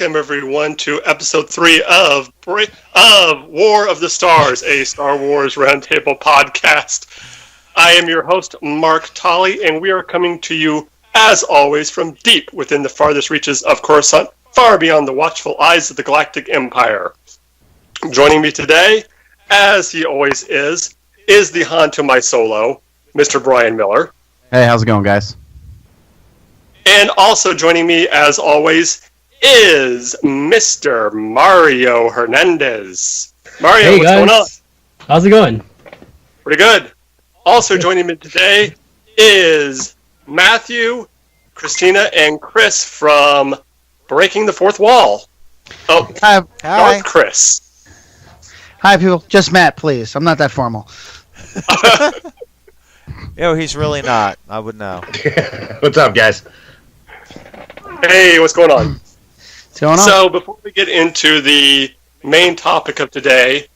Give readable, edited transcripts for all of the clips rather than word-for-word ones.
welcome everyone to episode 3 of War of the Stars, a Star Wars Roundtable podcast. I am your host, Mark Tolley, and we are coming to you, as always, from deep within the farthest reaches of Coruscant, far beyond the watchful eyes of the Galactic Empire. Joining me today, as he always is the Han to my Solo, Mr. Brian Miller. Hey, how's it going, guys? And also joining me, as always, is Mr. Mario Hernandez. Mario, hey, what's guys. going on? How's it going? Pretty good. Also joining me today is Matthew, Christina, and Chris from Breaking the Fourth Wall. Oh, Hi. Darth Chris. Hi, people. Just Matt, please. I'm not that formal. Yo, he's really not. I would know. What's up, guys? Hey, what's going on? What's going on? So, before we get into the main topic of today,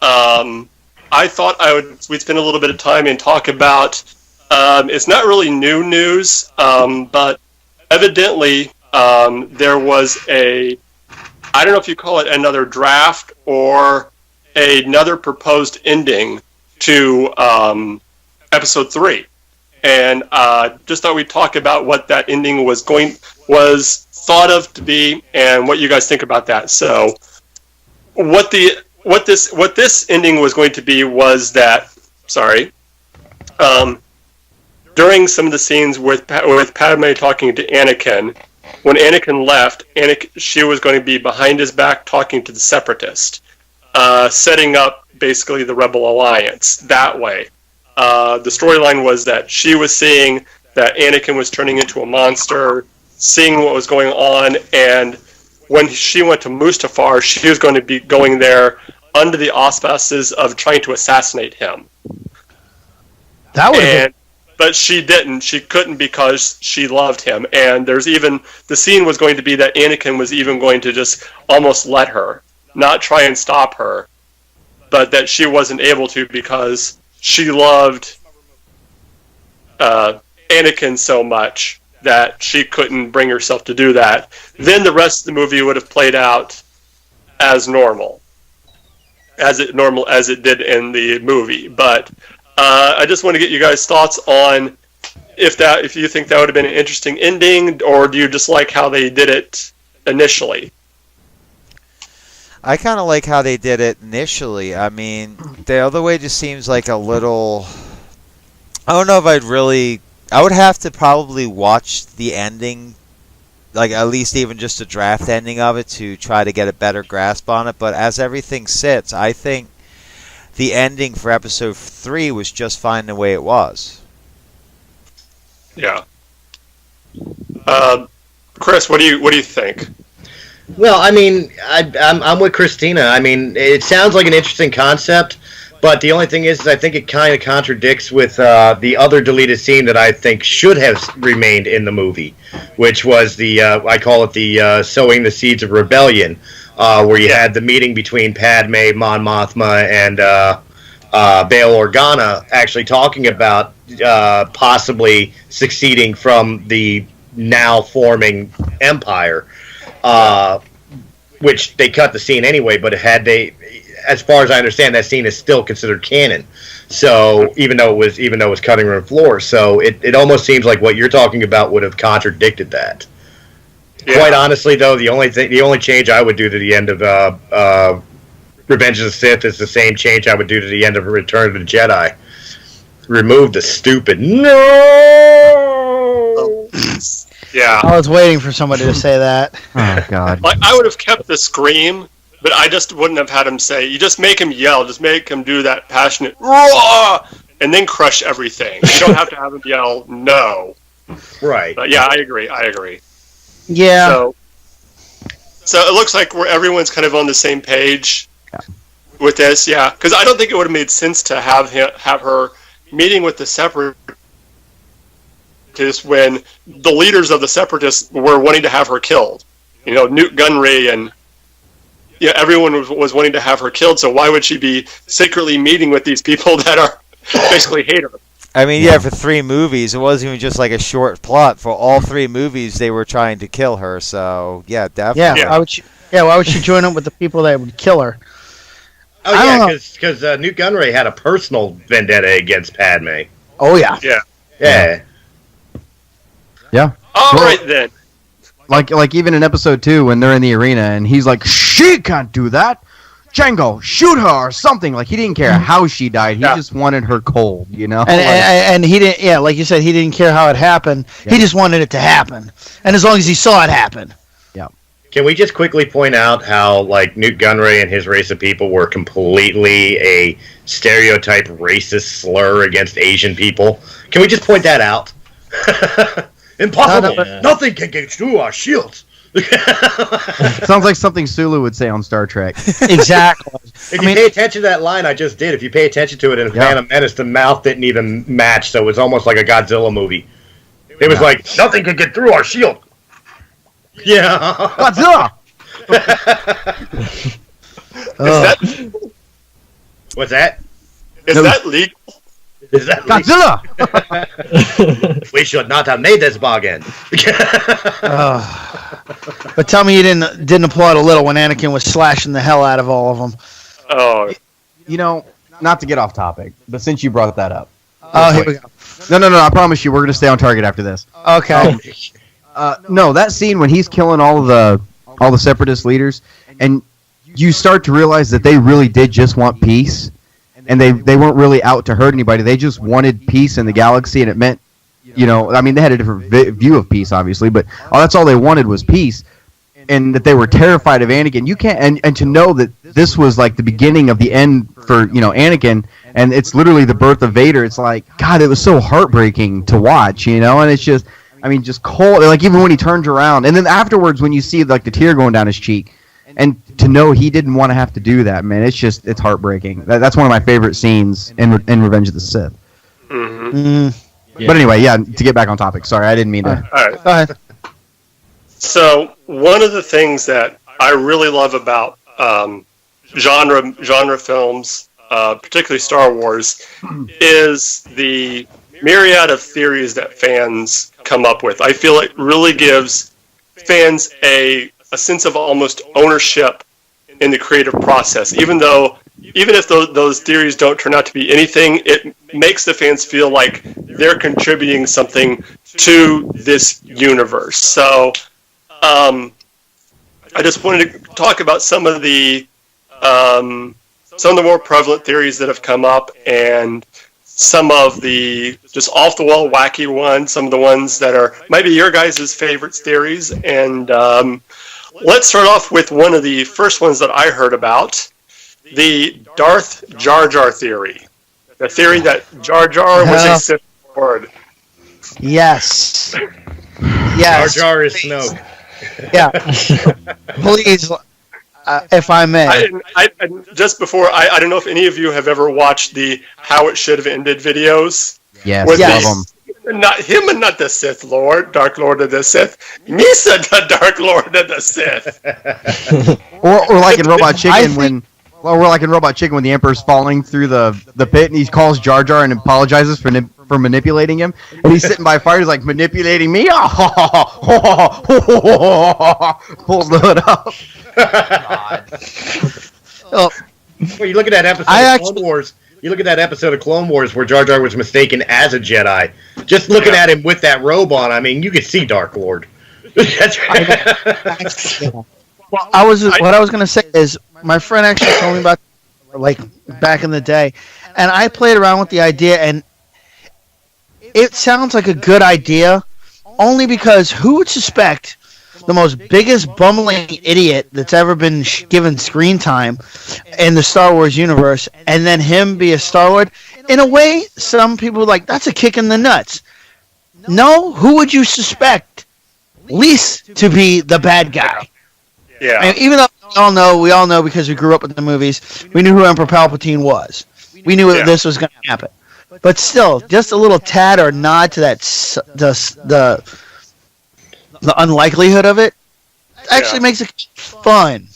I thought we'd spend a little bit of time and talk about, it's not really new news, but evidently there was I don't know if you call it another draft or another proposed ending to episode 3. And just thought we'd talk about what that ending was thought of to be, and what you guys think about that. So, what this ending was going to be was that, during some of the scenes with Padme talking to Anakin, when Anakin left, she was going to be behind his back talking to the Separatist, setting up basically the Rebel Alliance that way. The storyline was that she was seeing that Anakin was turning into a monster, seeing what was going on, and when she went to Mustafar, she was going to be going there under the auspices of trying to assassinate him. But she didn't. She couldn't because she loved him. And the scene was going to be that Anakin was even going to just almost let her, not try and stop her, but that she wasn't able to because she loved Anakin so much that she couldn't bring herself to do that. Then the rest of the movie would have played out as normal as it did in the movie. But I just want to get you guys' thoughts on if you think that would have been an interesting ending, or do you just like how they did it initially? I kind of like how they did it initially. I mean, the other way just seems like a little... I don't know if I would have to probably watch the ending, like at least even just a draft ending of it to try to get a better grasp on it. But as everything sits, I think the ending for episode 3 was just fine the way it was. Yeah. Chris, what do you think? Well, I mean, I'm with Christina. I mean, it sounds like an interesting concept, but the only thing is I think it kind of contradicts with the other deleted scene that I think should have remained in the movie, which was I call it the sowing the seeds of rebellion, where you had the meeting between Padme, Mon Mothma, and Bail Organa actually talking about possibly succeeding from the now forming Empire. Which they cut the scene anyway, but as far as I understand, that scene is still considered canon. So even though it was cutting room floor, so it almost seems like what you're talking about would have contradicted that. Yeah. Quite honestly, though, the only change I would do to the end of Revenge of the Sith is the same change I would do to the end of Return of the Jedi. Remove the stupid no. Yeah. I was waiting for somebody to say that. Oh, God. Like, I would have kept the scream, but I just wouldn't have had him say, you just make him yell, just make him do that passionate, roar, and then crush everything. You don't have to have him yell, no. Right. But yeah, I agree. Yeah. So it looks like everyone's kind of on the same page with this, yeah. Because I don't think it would have made sense to have her meeting with the Separatists when the leaders of the Separatists were wanting to have her killed. You know, Newt Gunray and everyone was wanting to have her killed, so why would she be secretly meeting with these people that are basically hate her? I mean, yeah, for 3 movies, it wasn't even just like a short plot. For all 3 movies, they were trying to kill her. So yeah, definitely. Yeah, why would she join up with the people that would kill her? Oh yeah, because Newt Gunray had a personal vendetta against Padme. Oh yeah. Yeah. All right then. Like even in episode 2 when they're in the arena and he's like, she can't do that. Django, shoot her or something. Like he didn't care how she died. He just wanted her cold, you know. And he didn't. Yeah, like you said, he didn't care how it happened. Yeah. He just wanted it to happen. And as long as he saw it happen. Yeah. Can we just quickly point out how like Newt Gunray and his race of people were completely a stereotype racist slur against Asian people? Can we just point that out? Impossible. Yeah. Nothing can get through our shields. Sounds like something Sulu would say on Star Trek. Exactly. If you pay attention to that line I just did, if you pay attention to it in Phantom Menace, the mouth didn't even match, so it was almost like a Godzilla movie. It was like, nothing can get through our shield. Yeah. Godzilla! What's that? Is that legal? Is that Godzilla! We should not have made this bargain. But tell me you didn't applaud a little when Anakin was slashing the hell out of all of them. Oh, You know, not to get off topic, but since you brought that up. Oh, here we go. No, I promise you, we're going to stay on target after this. Okay. No, that scene when he's killing all the separatist leaders, and you start to realize that they really did just want peace, and they weren't really out to hurt anybody. They just wanted peace in the galaxy, and it meant, you know, I mean, they had a different view of peace, obviously, but that's all they wanted was peace, and that they were terrified of Anakin. You can't, and to know that this was like the beginning of the end for, you know, Anakin, and it's literally the birth of Vader. It's like, God, it was so heartbreaking to watch, you know, and it's just, I mean, just cold. Like even when he turns around, and then afterwards when you see like the tear going down his cheek, and to know he didn't want to have to do that, man, it's heartbreaking. That's one of my favorite scenes in Revenge of the Sith. mm-hmm. But anyway, yeah, to get back on topic. Sorry, I didn't mean to. All right. Go ahead. So one of the things that I really love about genre films, particularly Star Wars, is the myriad of theories that fans come up with. I feel it really gives fans a sense of almost ownership in the creative process. Even if those theories don't turn out to be anything, it makes the fans feel like they're contributing something to this universe. So I just wanted to talk about some of the more prevalent theories that have come up, and some of the just off-the-wall wacky ones, some of the ones that are maybe your guys' favorite theories. And let's start off with one of the first ones that I heard about, the Darth Jar Jar theory. The theory that Jar Jar was a Sith Lord. Yes. Yes. Jar Jar is Snoke. Yeah. Please, if I may. Just before, I don't know if any of you have ever watched the How It Should Have Ended videos. Yes, Yes. love them. Not him and not the Sith Lord, Dark Lord of the Sith. Misa, the Dark Lord of the Sith. Or like in Robot Chicken when the Emperor's falling through the pit and he calls Jar Jar and apologizes for manipulating him, and he's sitting by a fire, he's like, manipulating me? Pulls the hood up. Oh, Well, you look at that episode of Clone Wars. You look at that episode of Clone Wars where Jar Jar was mistaken as a Jedi. Just looking at him with that robe on, I mean, you could see Dark Lord. That's right. well, what I was going to say is my friend actually told me about like back in the day, and I played around with the idea, and it sounds like a good idea, only because who would suspect the most biggest bumbling idiot that's ever been given screen time in the Star Wars universe, and then him be a Star Lord? In a way, some people are like, that's a kick in the nuts. No, who would you suspect least to be the bad guy? Yeah. I mean, even though we all know because we grew up with the movies, we knew who Emperor Palpatine was. We knew that this was going to happen. But still, just a little tad or nod to that the unlikelihood of it actually makes it fun.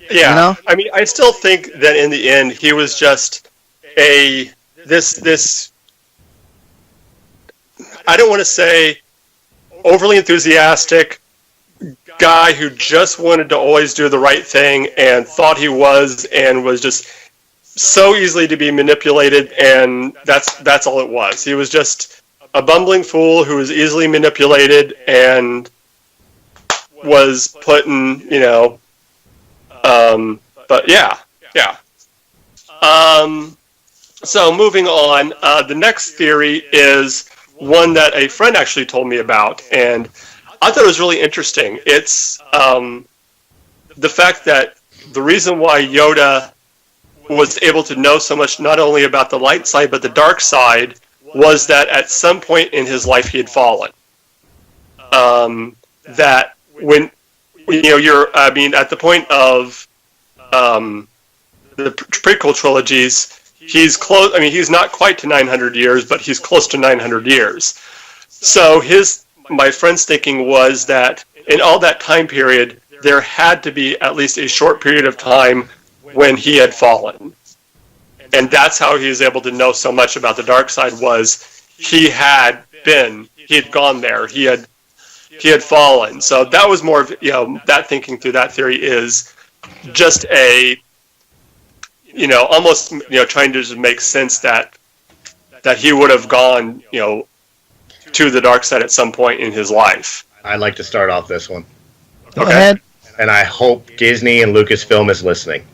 Yeah. You know? I mean, I still think that in the end he was just this I don't want to say overly enthusiastic guy who just wanted to always do the right thing and thought he was and was just so easily to be manipulated, and that's all it was. He was just a bumbling fool who was easily manipulated and was put in, but yeah. So moving on, the next theory is one that a friend actually told me about, and I thought it was really interesting. It's the fact that the reason why Yoda was able to know so much not only about the light side but the dark side was that at some point in his life he had fallen. That when at the point of the prequel trilogies, he's close. I mean, he's not quite to 900 years, but he's close to 900 years. So my friend's thinking was that in all that time period, there had to be at least a short period of time when he had fallen. And that's how he was able to know so much about the dark side, was he had gone there. He had fallen. So that was more of, that thinking through that theory is just a, almost, trying to just make sense that he would have gone, to the dark side at some point in his life. I'd like to start off this one. Go ahead. And I hope Disney and Lucasfilm is listening.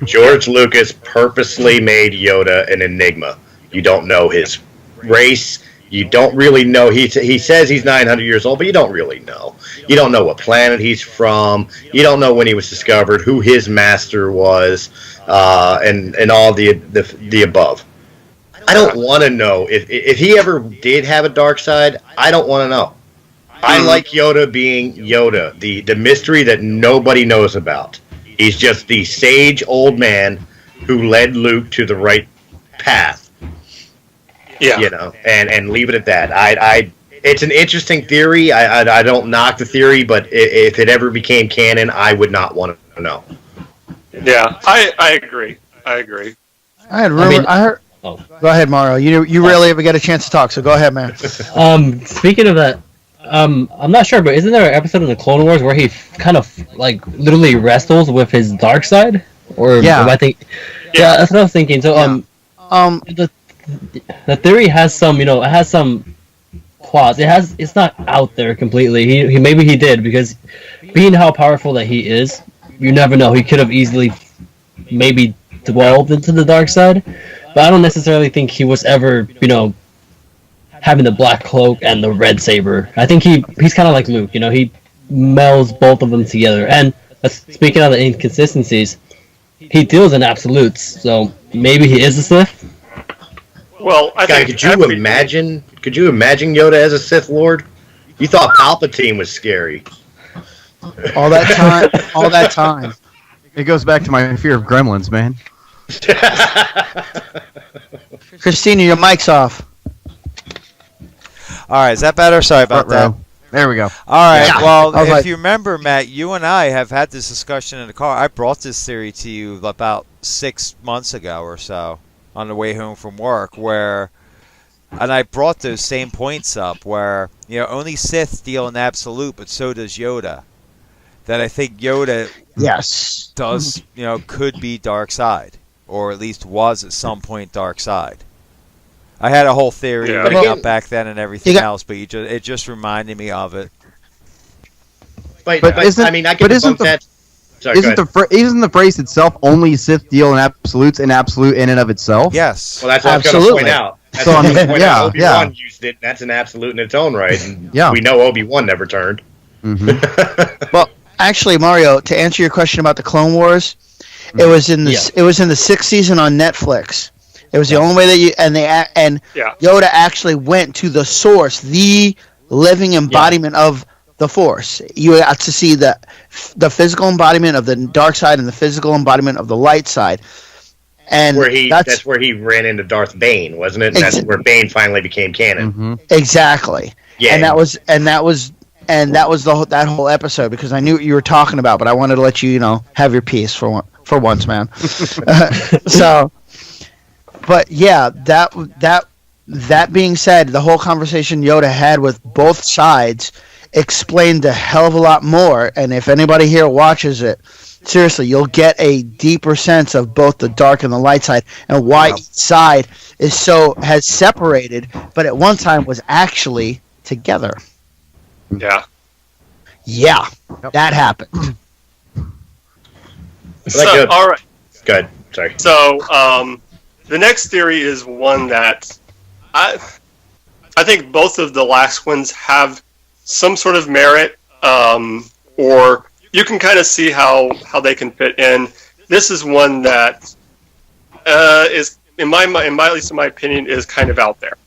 George Lucas purposely made Yoda an enigma. You don't know his race. You don't really know. He says he's 900 years old, but you don't really know. You don't know what planet he's from. You don't know when he was discovered, who his master was, and all the above. I don't want to know if he ever did have a dark side. I don't want to know. I like Yoda being Yoda, the mystery that nobody knows about. He's just the sage old man who led Luke to the right path. Yeah, and leave it at that. It's an interesting theory. I don't knock the theory, but if it ever became canon, I would not want to know. Yeah, I agree. I heard. Oh. Go ahead, Mario. You rarely ever get a chance to talk, so go ahead, man. Speaking of that, I'm not sure, but isn't there an episode in the Clone Wars where he kind of literally wrestles with his dark side? Or I think, that's what I was thinking. So the theory has some, it has some plots. It's not out there completely. He maybe he did, because being how powerful that he is, you never know. He could have easily maybe dwelled into the dark side, but I don't necessarily think he was ever, having the black cloak and the red saber. I think he's kind of like Luke, he melds both of them together. And speaking of the inconsistencies, he deals in absolutes, so maybe he is a Sith. Well, could you imagine Yoda as a Sith Lord? You thought Palpatine was scary. All that time. It goes back to my fear of gremlins, man. Christina, your mic's off. All right, is that better? Sorry about that. There we go. All right, well, if you remember, Matt, you and I have had this discussion in the car. I brought this theory to you about 6 months ago or so on the way home from work, and I brought those same points up where, only Sith deal in absolute, but so does Yoda. That I think Yoda does, could be dark side, or at least was at some point dark side. I had a whole theory up back then and everything else, but it just reminded me of it. But isn't the phrase itself only Sith deal in absolutes and absolute in and of itself? Yes. Well, that's what I was going to point out. Obi-Wan used it. That's an absolute in its own right. And we know Obi-Wan never turned. Mm-hmm. Well, actually, Mario, to answer your question about the Clone Wars, it was in the 6th season on Netflix. It was the only way that Yoda actually went to the source, the living embodiment of the Force. You got to see the physical embodiment of the dark side and the physical embodiment of the light side. And that's where he ran into Darth Bane, wasn't it? And that's where Bane finally became canon. Mm-hmm. Exactly. Yeah. And that was that whole episode, because I knew what you were talking about, but I wanted to let you, have your piece for once, man. But yeah, that That being said, the whole conversation Yoda had with both sides explained a hell of a lot more. And if anybody here watches it, seriously, you'll get a deeper sense of both the dark and the light side and why each side has separated, but at one time was actually together. Yeah. Yeah, that happened. So, all right. Good. Sorry. So, the next theory is one that I think both of the last ones have some sort of merit, or you can kind of see how they can fit in. This is one that is, at least in my opinion, is kind of out there.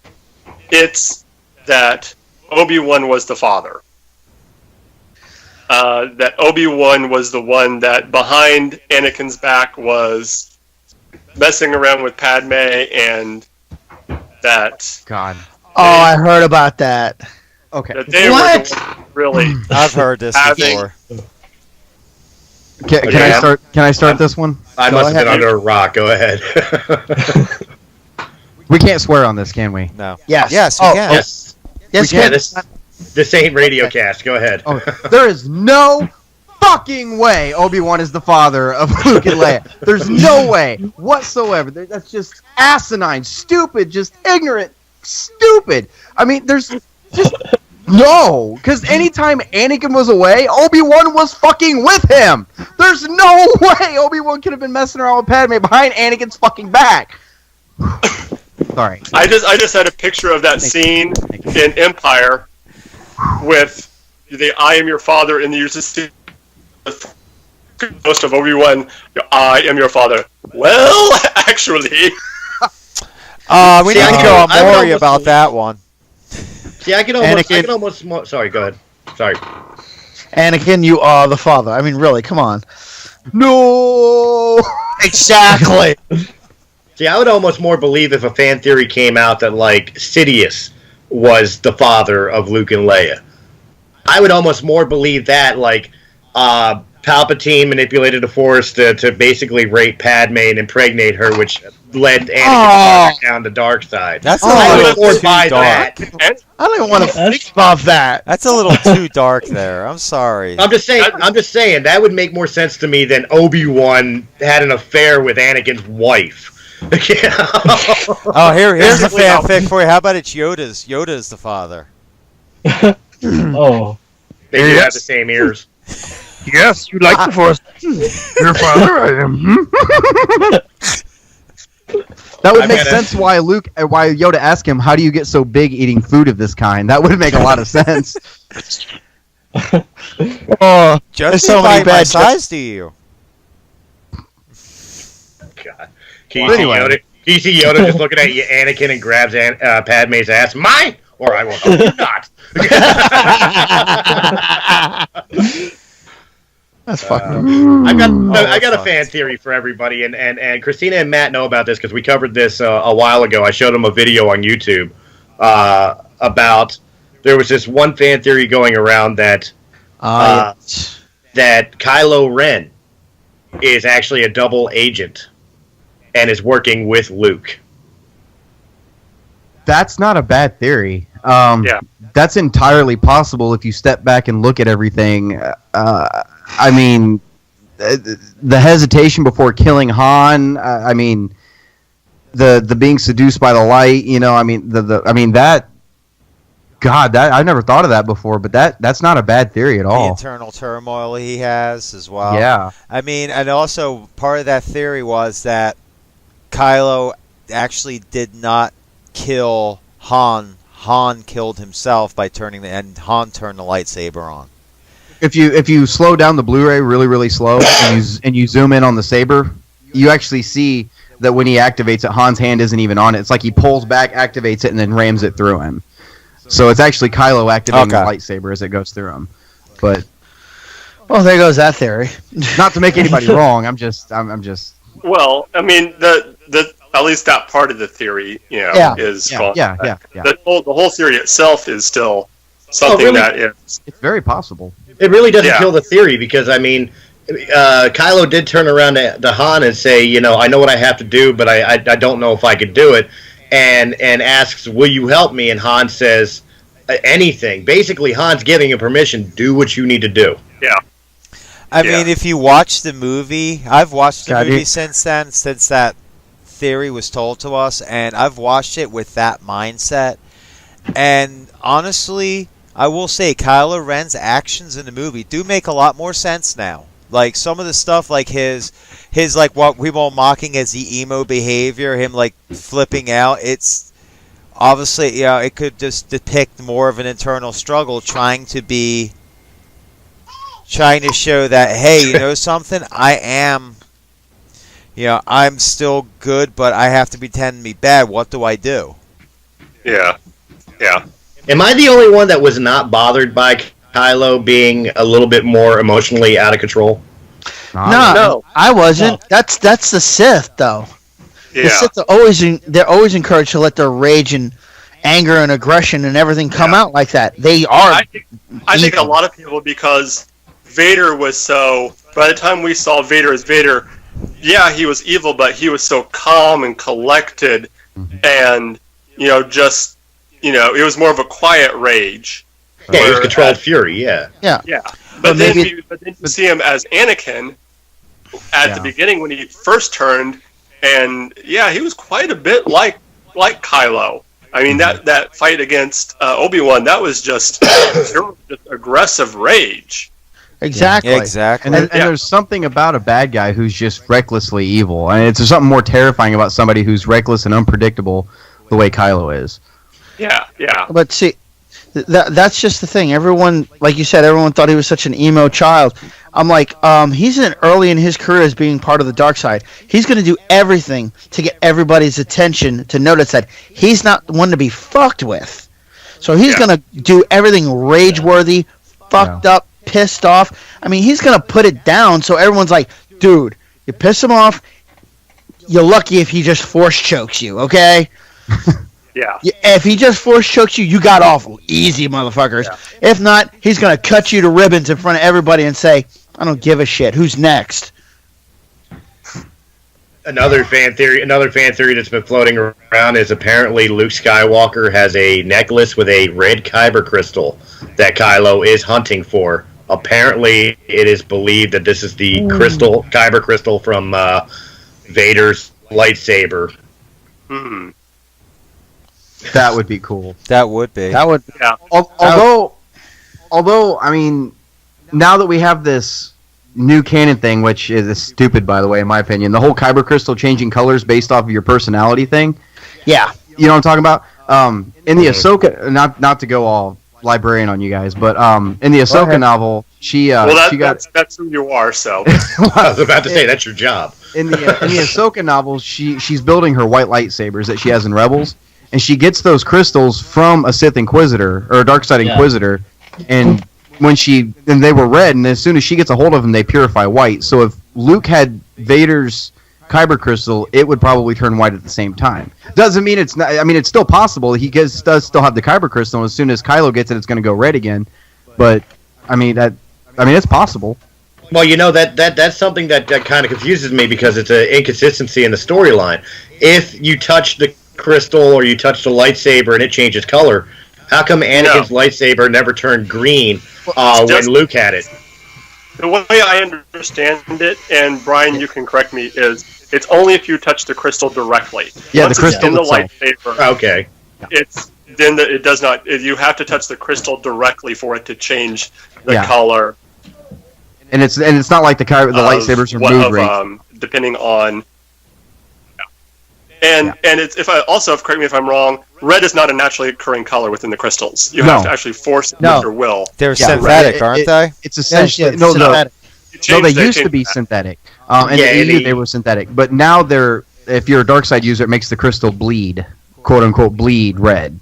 It's that Obi-Wan was the father. That Obi-Wan was the one that behind Anakin's back was messing around with Padme, and that... God. I heard about that. Okay. That they What? were the ones really... I've heard this before. Can I start this one? I must have been under a rock. Go ahead. We can't swear on this, can we? No. Yes. Yes, we can. Yes. Yes, Yeah, Ken. this ain't radio cast. Go ahead. Oh, there is no fucking way Obi-Wan is the father of Luke and Leia. There's no way whatsoever. That's just asinine, stupid, just ignorant, stupid. I mean, there's just no. Because anytime Anakin was away, Obi-Wan was fucking with him. There's no way Obi-Wan could have been messing around with Padme behind Anakin's fucking back. Sorry. I just had a picture of that scene in Empire with the "I am your father" in the uses most of Obi-Wan. "I am your father." Well, actually, We See, need I to can- go on I would Maury almost- about that one. See, I can almost. Sorry, go ahead. Sorry. Anakin, you are the father. I mean, really, come on. No. Exactly. See, I would almost more believe if a fan theory came out that, like, Sidious was the father of Luke and Leia. I would almost more believe that, like, Palpatine manipulated the Force to basically rape Padme and impregnate her, which led Anakin down the dark side. That's a I would little more too buy dark. that. I don't even want to think about that. That's a little too dark there. I'm sorry. I'm just saying that would make more sense to me than Obi-Wan had an affair with Anakin's wife. Oh, here's a fanfic for you. How about it's Yoda's? Yoda's the father. Oh. They do have the same ears. Yes, you like the Force. Your father, I am. That would I make gotta- sense why Yoda asked him, "How do you get so big eating food of this kind?" That would make a lot of sense. Oh, Just so many by my bad size to you. God. Can Anyway. you see Yoda just looking at you, Anakin, and grabs Padme's ass? Mine, or I will help you not. that's fucking. I got that's a fan theory for everybody, and Christina and Matt know about this because we covered this a while ago. I showed them a video on YouTube about there was this one fan theory going around that that Kylo Ren is actually a double agent and is working with Luke. That's not a bad theory. Yeah. That's entirely possible if you step back and look at everything. I mean, the hesitation before killing Han. I mean, the being seduced by the light. You know, I mean, that. God, that I never thought of that before, but that's not a bad theory at The all. internal turmoil he has as well. Yeah. I mean, and also part of that theory was that Kylo actually did not kill Han. Han killed himself by and Han turned the lightsaber on. If you slow down the Blu-ray really slow and you zoom in on the saber, you actually see that when he activates it, Han's hand isn't even on it. It's like he pulls back, activates it, and then rams it through him. So it's actually Kylo activating the lightsaber as it goes through him. But Well, there goes that theory. not to make anybody wrong, I'm just. Well, I mean, the at least that part of the theory, you know, Yeah. is Yeah, gone. yeah. The whole theory itself is still something really? that is. It's very possible. It really doesn't Yeah. kill the theory because, I mean, Kylo did turn around to Han and say, you know, I know what I have to do, but I don't know if I could do it. and asks, "Will you help me?" And Han says, "Anything." Basically, Han's giving him permission. Do what you need to do. Yeah. I mean, if you watch the movie, I've watched the movie since then, since that theory was told to us, and I've watched it with that mindset. And honestly, I will say Kylo Ren's actions in the movie do make a lot more sense now. Like some of the stuff, like his like what we were mocking as the emo behavior, him like flipping out. It's obviously, it could just depict more of an internal struggle, trying to show that, hey, you know something, I'm still good, but I have to pretend to be bad. What do I do? Yeah. Am I the only one that was not bothered by Kylo being a little bit more emotionally out of control? No, I wasn't. No. That's the Sith, though. Yeah. The Sith are always encouraged to let their rage and anger and aggression and everything come out like that. They are. I think a lot of people, because Vader was so. By the time we saw Vader as Vader, yeah, he was evil, but he was so calm and collected, and it was more of a quiet rage. Yeah, he was controlled fury. Yeah. But then you see him as Anakin at the beginning when he first turned, and he was quite a bit like Kylo. I mean, that fight against Obi-Wan, that was just aggressive rage. Exactly. And there's something about a bad guy who's just recklessly evil. I mean, there's something more terrifying about somebody who's reckless and unpredictable the way Kylo is. Yeah. But see, that's just the thing. Everyone, like you said, everyone thought he was such an emo child. I'm like, he's early in his career as being part of the dark side. He's going to do everything to get everybody's attention to notice that he's not the one to be fucked with. So he's going to do everything rage-worthy, fucked up, pissed off. I mean, he's going to put it down so everyone's like, dude, you piss him off, you're lucky if he just force chokes you, okay? Yeah. If he just force chokes you, you got awful. Easy, motherfuckers. Yeah. If not, he's going to cut you to ribbons in front of everybody and say, I don't give a shit. Who's next? Another fan theory that's been floating around is apparently Luke Skywalker has a necklace with a red kyber crystal that Kylo is hunting for. Apparently, it is believed that this is the kyber crystal from Vader's lightsaber. That would be cool. That would be. Yeah. Although, I mean, now that we have this new canon thing, which is stupid, by the way, in my opinion, the whole kyber crystal changing colors based off of your personality thing. Yeah. You know what I'm talking about? In the Ahsoka, not to go all librarian on you guys, but in the Ahsoka novel, she that's who you are. So I was about to say that's your job. In the Ahsoka novel, she's building her white lightsabers that she has in Rebels, and she gets those crystals from a Sith Inquisitor or a Darkside Inquisitor, and they were red, and as soon as she gets a hold of them, they purify white. So if Luke had Vader's kyber crystal, it would probably turn white at the same time. Doesn't mean it's not. I mean, it's still possible. He does still have the kyber crystal. And as soon as Kylo gets it, it's going to go red again. But it's possible. Well, that's something that kind of confuses me because it's an inconsistency in the storyline. If you touch the crystal or you touch the lightsaber and it changes color, how come Anakin's lightsaber never turned green when Luke had it? The way I understand it, and Brian, you can correct me, is it's only if you touch the crystal directly. Yeah, once the crystal in the lightsaber. Okay. It does not. You have to touch the crystal directly for it to change the color. And it's not like the lightsabers are moved. Depending on. And correct me if I'm wrong, red is not a naturally occurring color within the crystals. You have to actually force it with your will. They're synthetic, aren't they? It's essentially synthetic. They used to be synthetic. In the EU they were synthetic, but now if you're a dark side user, it makes the crystal bleed, quote unquote, bleed red.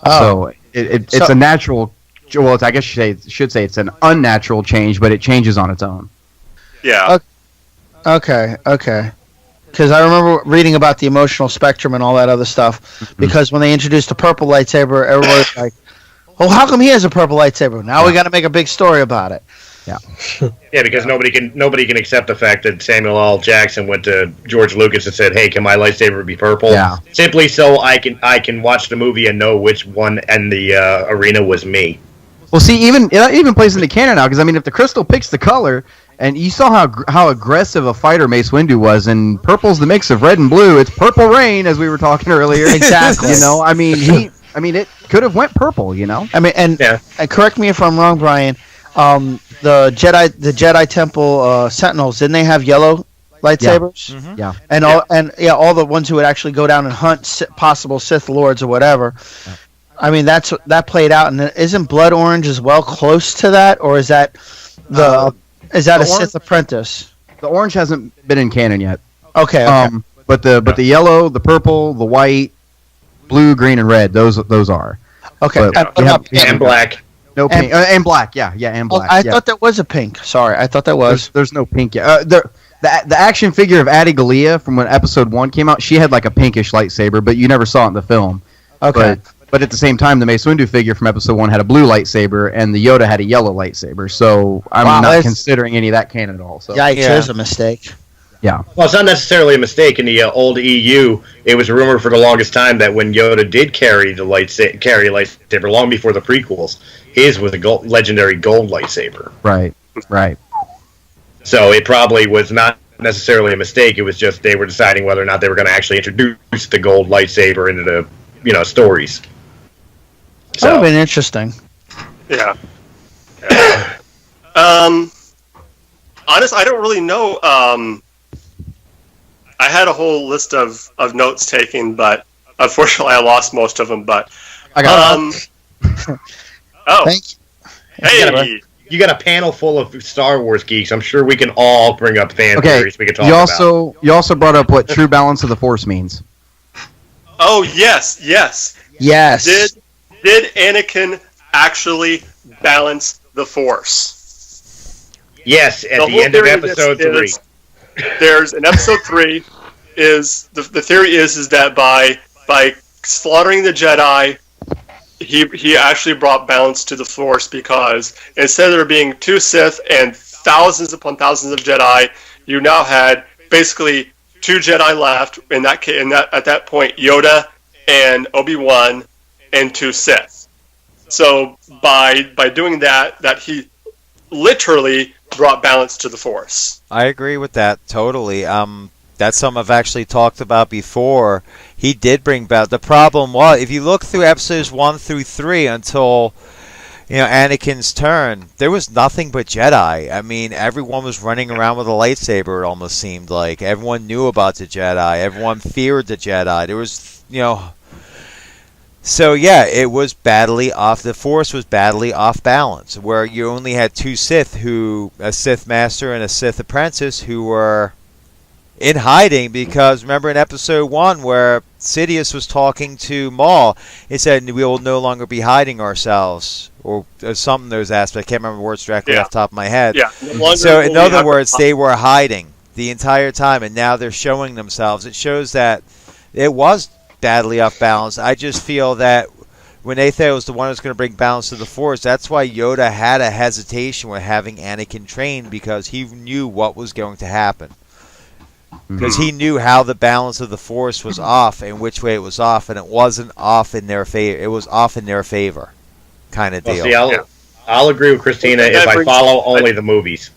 So it's a natural. Well, I guess you should say it's an unnatural change, but it changes on its own. Yeah. Okay. Because I remember reading about the emotional spectrum and all that other stuff. Because when they introduced the purple lightsaber, everybody was like, "Oh, how come he has a purple lightsaber?" Now we got to make a big story about it. Yeah, because nobody can accept the fact that Samuel L. Jackson went to George Lucas and said, "Hey, can my lightsaber be purple?" Yeah. Simply so I can watch the movie and know which one in the arena was me. Well, see, it even plays into canon now, because I mean, if the crystal picks the color, and you saw how aggressive a fighter Mace Windu was, and purple's the mix of red and blue. It's purple rain, as we were talking earlier. Exactly. You know, I mean, it could have went purple. You know. I mean, and correct me if I'm wrong, Brian. The Jedi Temple Sentinels, didn't they have yellow lightsabers? Mm-hmm. Yeah. And all the ones who would actually go down and hunt possible Sith Lords or whatever. Yeah. I mean, that played out, and isn't Blood Orange as well close to that, or is that a Sith apprentice? The orange hasn't been in canon yet. Okay. But the yellow, the purple, the white, blue, green, and red, those are. Okay. And black. No pink and black. Yeah, and black. I thought that was a pink. Sorry, I thought that was. There's no pink yet. The action figure of Adi Gallia from when Episode 1 came out, she had like a pinkish lightsaber, but you never saw it in the film. Okay. But at the same time, the Mace Windu figure from Episode 1 had a blue lightsaber, and the Yoda had a yellow lightsaber. So I'm not considering any of that canon at all. So Yikes, there's a mistake. Yeah. Well, it's not necessarily a mistake. In the old EU, it was rumored for the longest time that when Yoda did carry a lightsaber, long before the prequels, his was a legendary gold lightsaber. Right. So it probably was not necessarily a mistake. It was just they were deciding whether or not they were going to actually introduce the gold lightsaber into the stories. That would have been interesting. Yeah. Honestly, I don't really know. I had a whole list of notes taken, but unfortunately I lost most of them. But I got Thank you. Hey, you got a panel full of Star Wars geeks. I'm sure we can all bring up fan theories we can talk about. You also brought up what true balance of the Force means. Oh yes. Yes. Did Anakin actually balance the Force? Yes, at the end of Episode 3. There's in Episode 3 is the theory is that by slaughtering the Jedi, he actually brought balance to the Force, because instead of there being 2 Sith and thousands upon thousands of Jedi, you now had basically 2 Jedi left. At that point, Yoda and Obi-Wan and 2 Sith. So by doing that he literally brought balance to the Force. I agree with that totally. That's something I've actually talked about before. He did bring back. The problem was, if you look through episodes 1 through 3 until Anakin's turn, there was nothing but Jedi. I mean, everyone was running around with a lightsaber. It almost seemed like everyone knew about the Jedi. Everyone feared the Jedi. There was, So yeah, it was badly off. The Force was badly off balance, where you only had 2 Sith, a Sith Master and a Sith Apprentice, who were in hiding. Because remember in Episode 1 where Sidious was talking to Maul, he said we will no longer be hiding ourselves, or something. Those aspects, I can't remember words directly off the top of my head. Yeah. So in other words, they were hiding the entire time, and now they're showing themselves. It shows that it was badly off balance. I just feel that when they thought it was the one who was going to bring balance to the Force, that's why Yoda had a hesitation with having Anakin trained, because he knew what was going to happen. Because he knew how the balance of the Force was off and which way it was off, and it wasn't off in their favor. It was off in their favor, kind of deal. Well, see, I'll agree with Christina if I follow only the movies.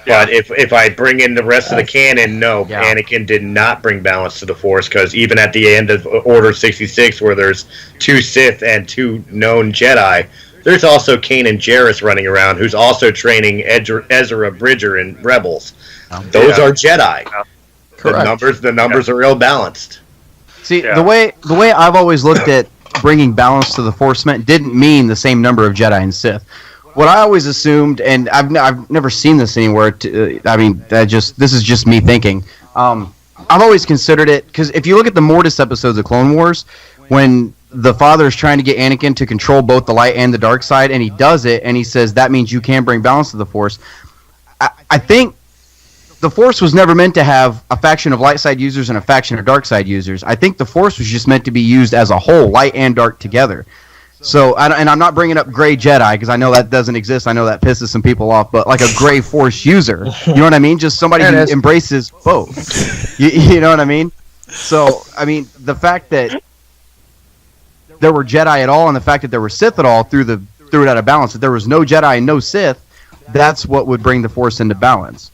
But if I bring in the rest of the canon, Anakin did not bring balance to the Force, because even at the end of Order 66, where there's 2 Sith and 2 known Jedi, there's also Kanan Jarrus running around, who's also training Ezra Bridger in Rebels. Those are Jedi. Correct. The numbers are ill balanced. See, the way I've always looked at bringing balance to the Force didn't mean the same number of Jedi and Sith. What I always assumed, and I've never seen this anywhere. This is just me thinking. I've always considered it, because if you look at the Mortis episodes of Clone Wars, when the father is trying to get Anakin to control both the light and the dark side, and he does it, and he says that means you can bring balance to the Force. I think the Force was never meant to have a faction of light side users and a faction of dark side users. I think the Force was just meant to be used as a whole, light and dark together. So, and I'm not bringing up gray Jedi because I know that doesn't exist. I know that pisses some people off, but like a gray Force user, you know what I mean? Just somebody who embraces both. You know what I mean? So, I mean, the fact that there were Jedi at all and the fact that there were Sith at all threw it out of balance. If there was no Jedi and no Sith, that's what would bring the Force into balance.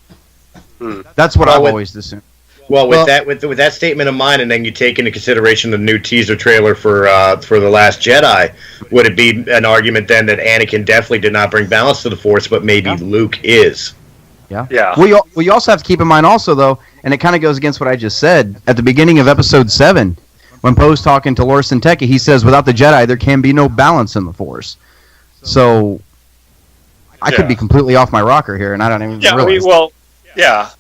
That's what I've always assumed. Well, with that statement in mind, and then you take into consideration the new teaser trailer for The Last Jedi, would it be an argument then that Anakin definitely did not bring balance to the Force, but maybe Luke is? Yeah. Well, you also have to keep in mind also, though, and it kind of goes against what I just said, at the beginning of Episode 7, when Poe's talking to Lor San Tekka, he says, without the Jedi, there can be no balance in the Force. So, I could be completely off my rocker here, and I don't even realize. Yeah,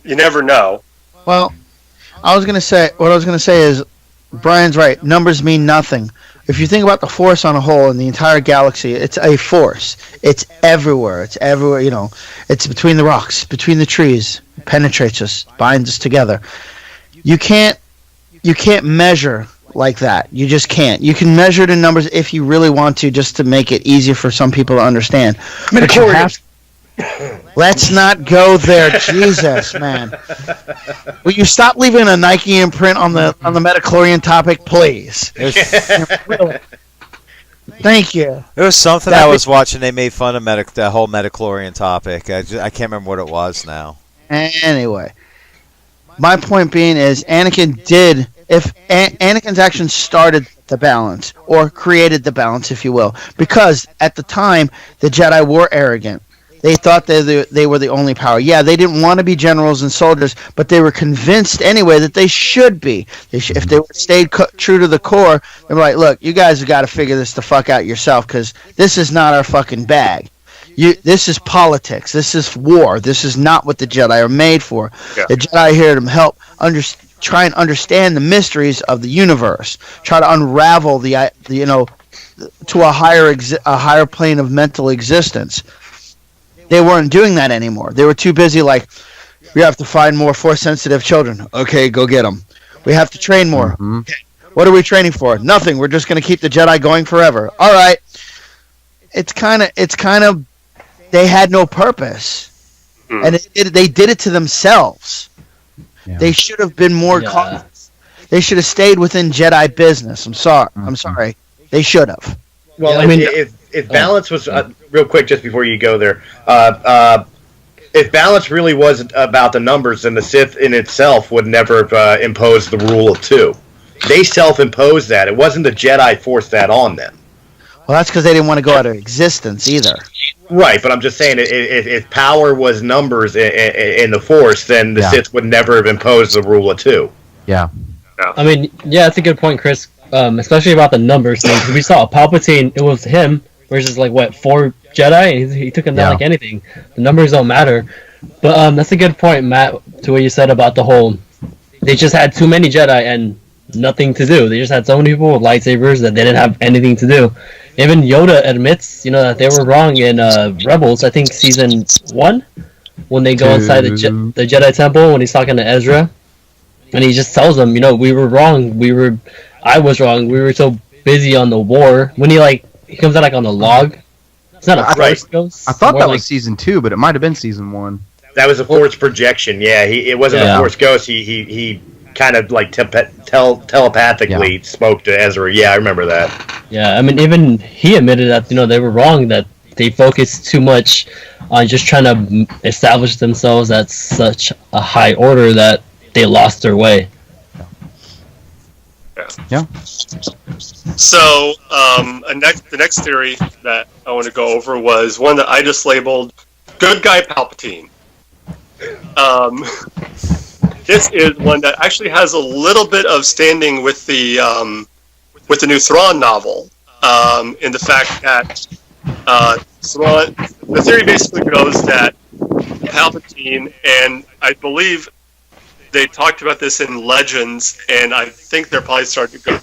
you never know. Well, what I was gonna say is, Brian's right. Numbers mean nothing. If you think about the Force on a whole in the entire galaxy, it's a force. It's everywhere. It's everywhere. You know, it's between the rocks, between the trees. It penetrates us, binds us together. You can't measure like that. You just can't. You can measure it in numbers if you really want to, just to make it easier for some people to understand. But you have. Let's not go there, Jesus, man. Will you stop leaving a Nike imprint on the midichlorian topic, please? Thank you. There was something I was watching. They made fun of the whole midichlorian topic. I can't remember what it was now. Anyway, my point being is if Anakin's actions started the balance or created the balance, if you will, because at the time the Jedi were arrogant. They thought they were the only power. Yeah, they didn't want to be generals and soldiers, but they were convinced anyway that they should be. If they stayed true to the core, they were like, look, you guys have got to figure this the fuck out yourself because this is not our fucking bag. This is politics. This is war. This is not what the Jedi are made for. Yeah. The Jedi are here to help try and understand the mysteries of the universe. Try to unravel to a higher plane of mental existence. They weren't doing that anymore. They were too busy we have to find more Force-sensitive children. Okay, go get them. We have to train more. Mm-hmm. Okay. What are we training for? Nothing. We're just going to keep the Jedi going forever. All right. It's kind of they had no purpose. And they did it to themselves. Yeah. They should have been more cautious. They should have stayed within Jedi business. I'm sorry. Mm-hmm. I'm sorry. They should have. Well, if balance was real quick, just before you go there, if balance really was about the numbers, then the Sith in itself would never have imposed the rule of two. They self-imposed that. It wasn't the Jedi forced that on them. Well, that's because they didn't want to go out of existence either. Right, but I'm just saying, if power was numbers in the Force, then the Sith would never have imposed the rule of two. Yeah. I mean, that's a good point, Chris. Especially about the numbers thing. Because we saw Palpatine, it was him versus 4 Jedi, and he took him down like anything. The numbers don't matter. But that's a good point, Matt, to what you said about the whole. They just had too many Jedi and nothing to do. They just had so many people with lightsabers that they didn't have anything to do. Even Yoda admits, that they were wrong in Rebels. I think season 1, when they go inside the Jedi Temple, when he's talking to Ezra, and he just tells them, we were wrong. I was wrong. We were so busy on the war. When he comes out on the log. It's not a Force ghost. I thought that was season 2, but it might have been season 1. That was a Force projection. Yeah, it wasn't a Force ghost. He kind of telepathically spoke to Ezra. Yeah, I remember that. Yeah, I mean, even he admitted that they were wrong. That they focused too much on just trying to establish themselves at such a high order that they lost their way. Yeah. So, the next theory that I want to go over was one that I just labeled "Good Guy Palpatine." This is one that actually has a little bit of standing with the new Thrawn novel, in the fact that Thrawn. The theory basically goes that Palpatine, and I believe they talked about this in Legends, and I think they're probably starting to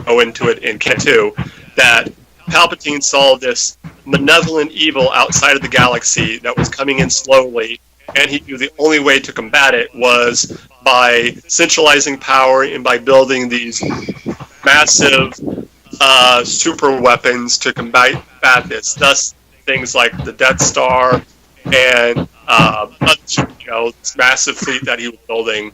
go into it in Ken 2, that Palpatine saw this malevolent evil outside of the galaxy that was coming in slowly, and he knew the only way to combat it was by centralizing power and by building these massive super weapons to combat this. Thus, things like the Death Star and this massive fleet that he was building.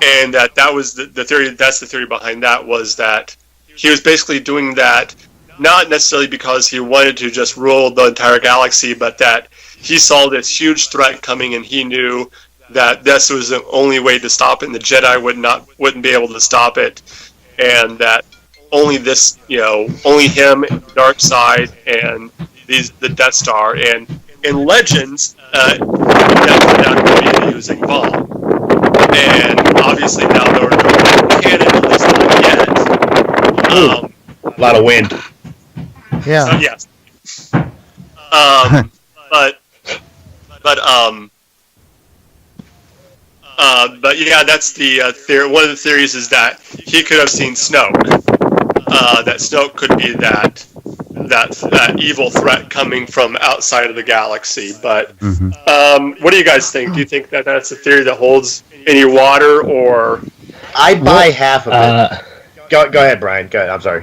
And that was the theory. That's the theory behind that, was that he was basically doing that not necessarily because he wanted to just rule the entire galaxy, but that he saw this huge threat coming, and he knew that this was the only way to stop it, and the Jedi wouldn't be able to stop it, and that only him, the dark side, and the Death Star, and in Legends, that turned out to be the using bomb. And obviously now there are no canon, at least not yet. A lot of wind. Yeah. So yes. But yeah, that's the theory. One of the theories is that he could have seen Snoke. That Snoke could be that evil threat coming from outside of the galaxy. But what do you guys think? Do you think that that's a theory that holds any water, or? I buy half of it. Go ahead, Brian. Go ahead. I'm sorry.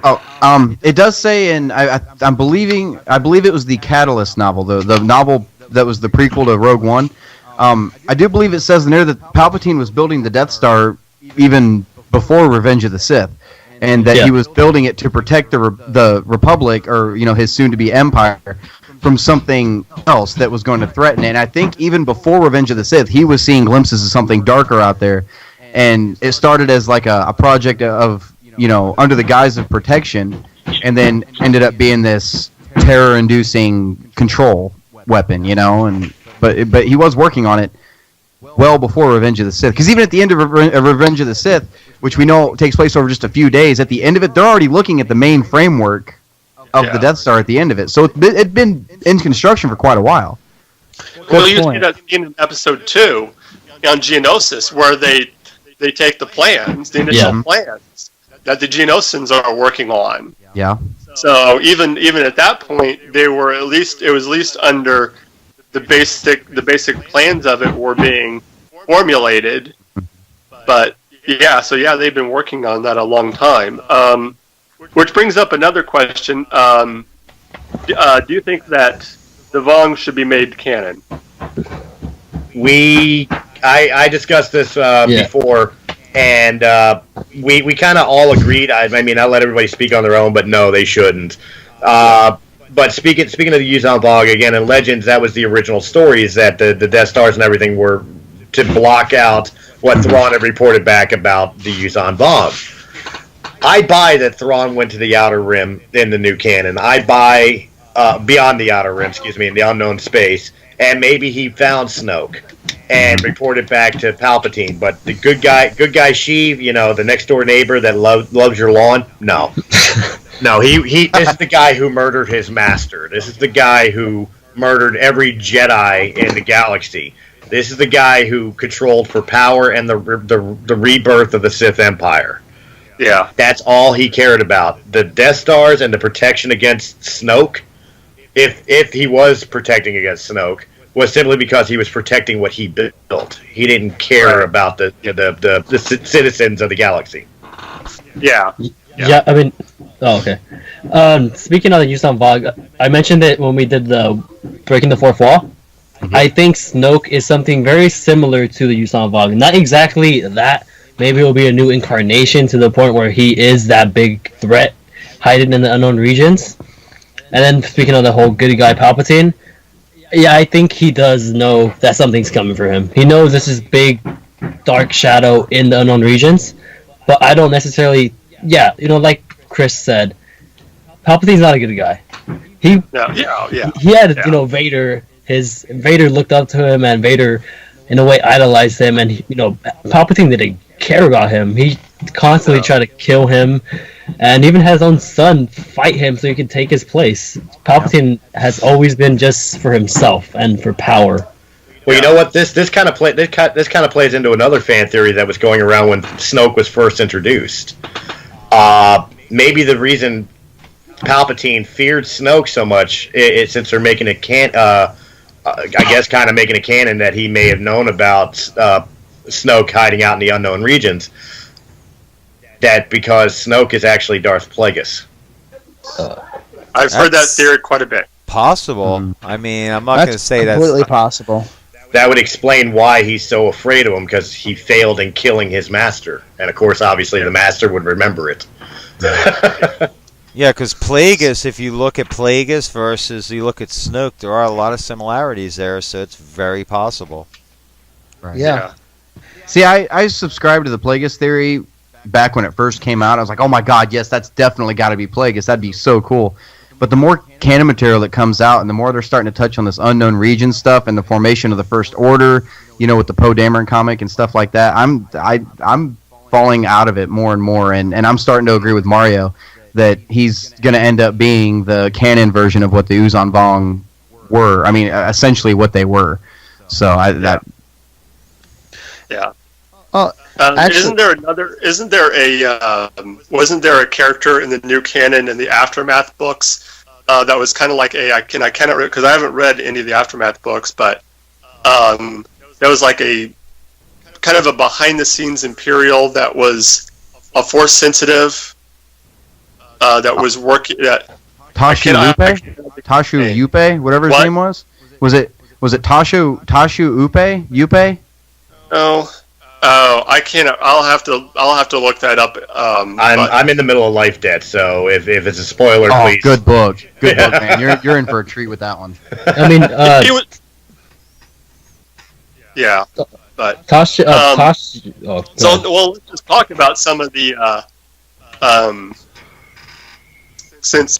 It does say I believe it was the Catalyst novel, the novel that was the prequel to Rogue One. I do believe it says in there that Palpatine was building the Death Star even before Revenge of the Sith, and that he was building it to protect the Republic, or his soon-to-be Empire, from something else that was going to threaten it. And I think even before Revenge of the Sith, he was seeing glimpses of something darker out there, and it started as like a project of under the guise of protection, and then ended up being this terror-inducing control weapon, But he was working on it well before Revenge of the Sith. Because even at the end of Revenge of the Sith, which we know takes place over just a few days, at the end of it, they're already looking at the main framework of the Death Star at the end of it. So it'd been in construction for quite a while. Well, you see that in episode 2 on Geonosis, where they take the plans, the initial plans that the Geonosians are working on. Yeah. So even at that point, it was at least under the basic plans of it were being formulated. But they've been working on that a long time. Which brings up another question. Do you think that the Vong should be made canon? I discussed this before, and we kind of all agreed. I mean, I'll let everybody speak on their own, but no, they shouldn't. But speaking of the Yuuzhan Vong, again, in Legends, that was the original stories, that the Death Stars and everything were to block out what Thrawn had reported back about the Yuuzhan Vong. I buy that Thrawn went to the Outer Rim in the new canon. I buy beyond the Outer Rim, in the unknown space, and maybe he found Snoke and reported back to Palpatine. But the good guy Sheev, the next door neighbor that loves your lawn, no. No, this is the guy who murdered his master. This is the guy who murdered every Jedi in the galaxy. This is the guy who controlled for power and the rebirth of the Sith Empire. Yeah. That's all he cared about. The Death Stars and the protection against Snoke, if he was protecting against Snoke, was simply because he was protecting what he built. He didn't care about the citizens of the galaxy. Yeah. Yeah, I mean... Oh, okay. Speaking of the Yuuzhan Vong, I mentioned it when we did the Breaking the Fourth Wall. I think Snoke is something very similar to the Yuuzhan Vong. Not exactly that. Maybe it will be a new incarnation to the point where he is that big threat hiding in the unknown regions. And then speaking of the whole good guy Palpatine, yeah, I think he does know that something's coming for him. He knows this is big, dark shadow in the unknown regions. But I don't necessarily... Yeah, like Chris said, Palpatine's not a good guy. He had Vader. Vader looked up to him, and Vader, in a way, idolized him. And Palpatine didn't care about him. He constantly tried to kill him, and even had his own son fight him so he could take his place. Palpatine has always been just for himself and for power. Well, you know what? This kind of plays into another fan theory that was going around when Snoke was first introduced. Maybe the reason Palpatine feared Snoke so much is since they're making a making a canon that he may have known about Snoke hiding out in the unknown regions. That because Snoke is actually Darth Plagueis. I've heard that theory quite a bit. Possible. I mean, I'm not going to say that's completely possible. That would explain why he's so afraid of him, because he failed in killing his master. And of course, obviously, the master would remember it. Yeah, because Plagueis, if you look at Plagueis versus you look at Snoke, there are a lot of similarities there, so it's very possible. Right. Yeah. See, I subscribed to the Plagueis theory back when it first came out. I was like, oh my god, yes, that's definitely got to be Plagueis. That'd be so cool. But the more canon material that comes out, and the more they're starting to touch on this unknown region stuff and the formation of the First Order, you know, with the Poe Dameron comic and stuff like that, I'm falling out of it more and more, and I'm starting to agree with Mario that he's going to end up being the canon version of what the Uzan Vong were. I mean, essentially what they were. So Yeah. Oh, Isn't there wasn't there a character in the new canon in the Aftermath books that was kind of like I cannot read, because I haven't read any of the Aftermath books, but that was like a kind of a behind the scenes Imperial that was a Force sensitive that was working at Tashu Yupe, whatever his name was. Was it Tashu Yupe? Oh, I can't. I'll have to look that up. I'm in the middle of Life Debt, so if it's a spoiler, please. Good book, man. You're in for a treat with that one. I mean, yeah, but Tasha. So, well, let's just talk about some of the since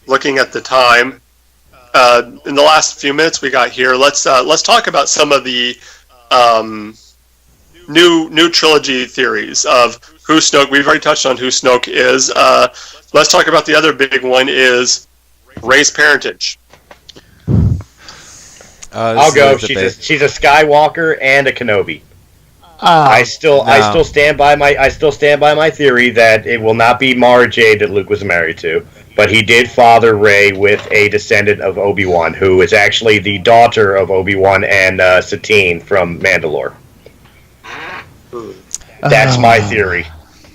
looking at the time in the last few minutes we got here. Let's talk about some of the new trilogy theories of who Snoke. We've already touched on who Snoke is. Let's talk about the other big one is Rey's parentage. I'll go. She's a Skywalker and a Kenobi. I still stand by my theory that it will not be Mara Jade that Luke was married to, but he did father Rey with a descendant of Obi-Wan, who is actually the daughter of Obi-Wan and Satine from Mandalore. That's my theory.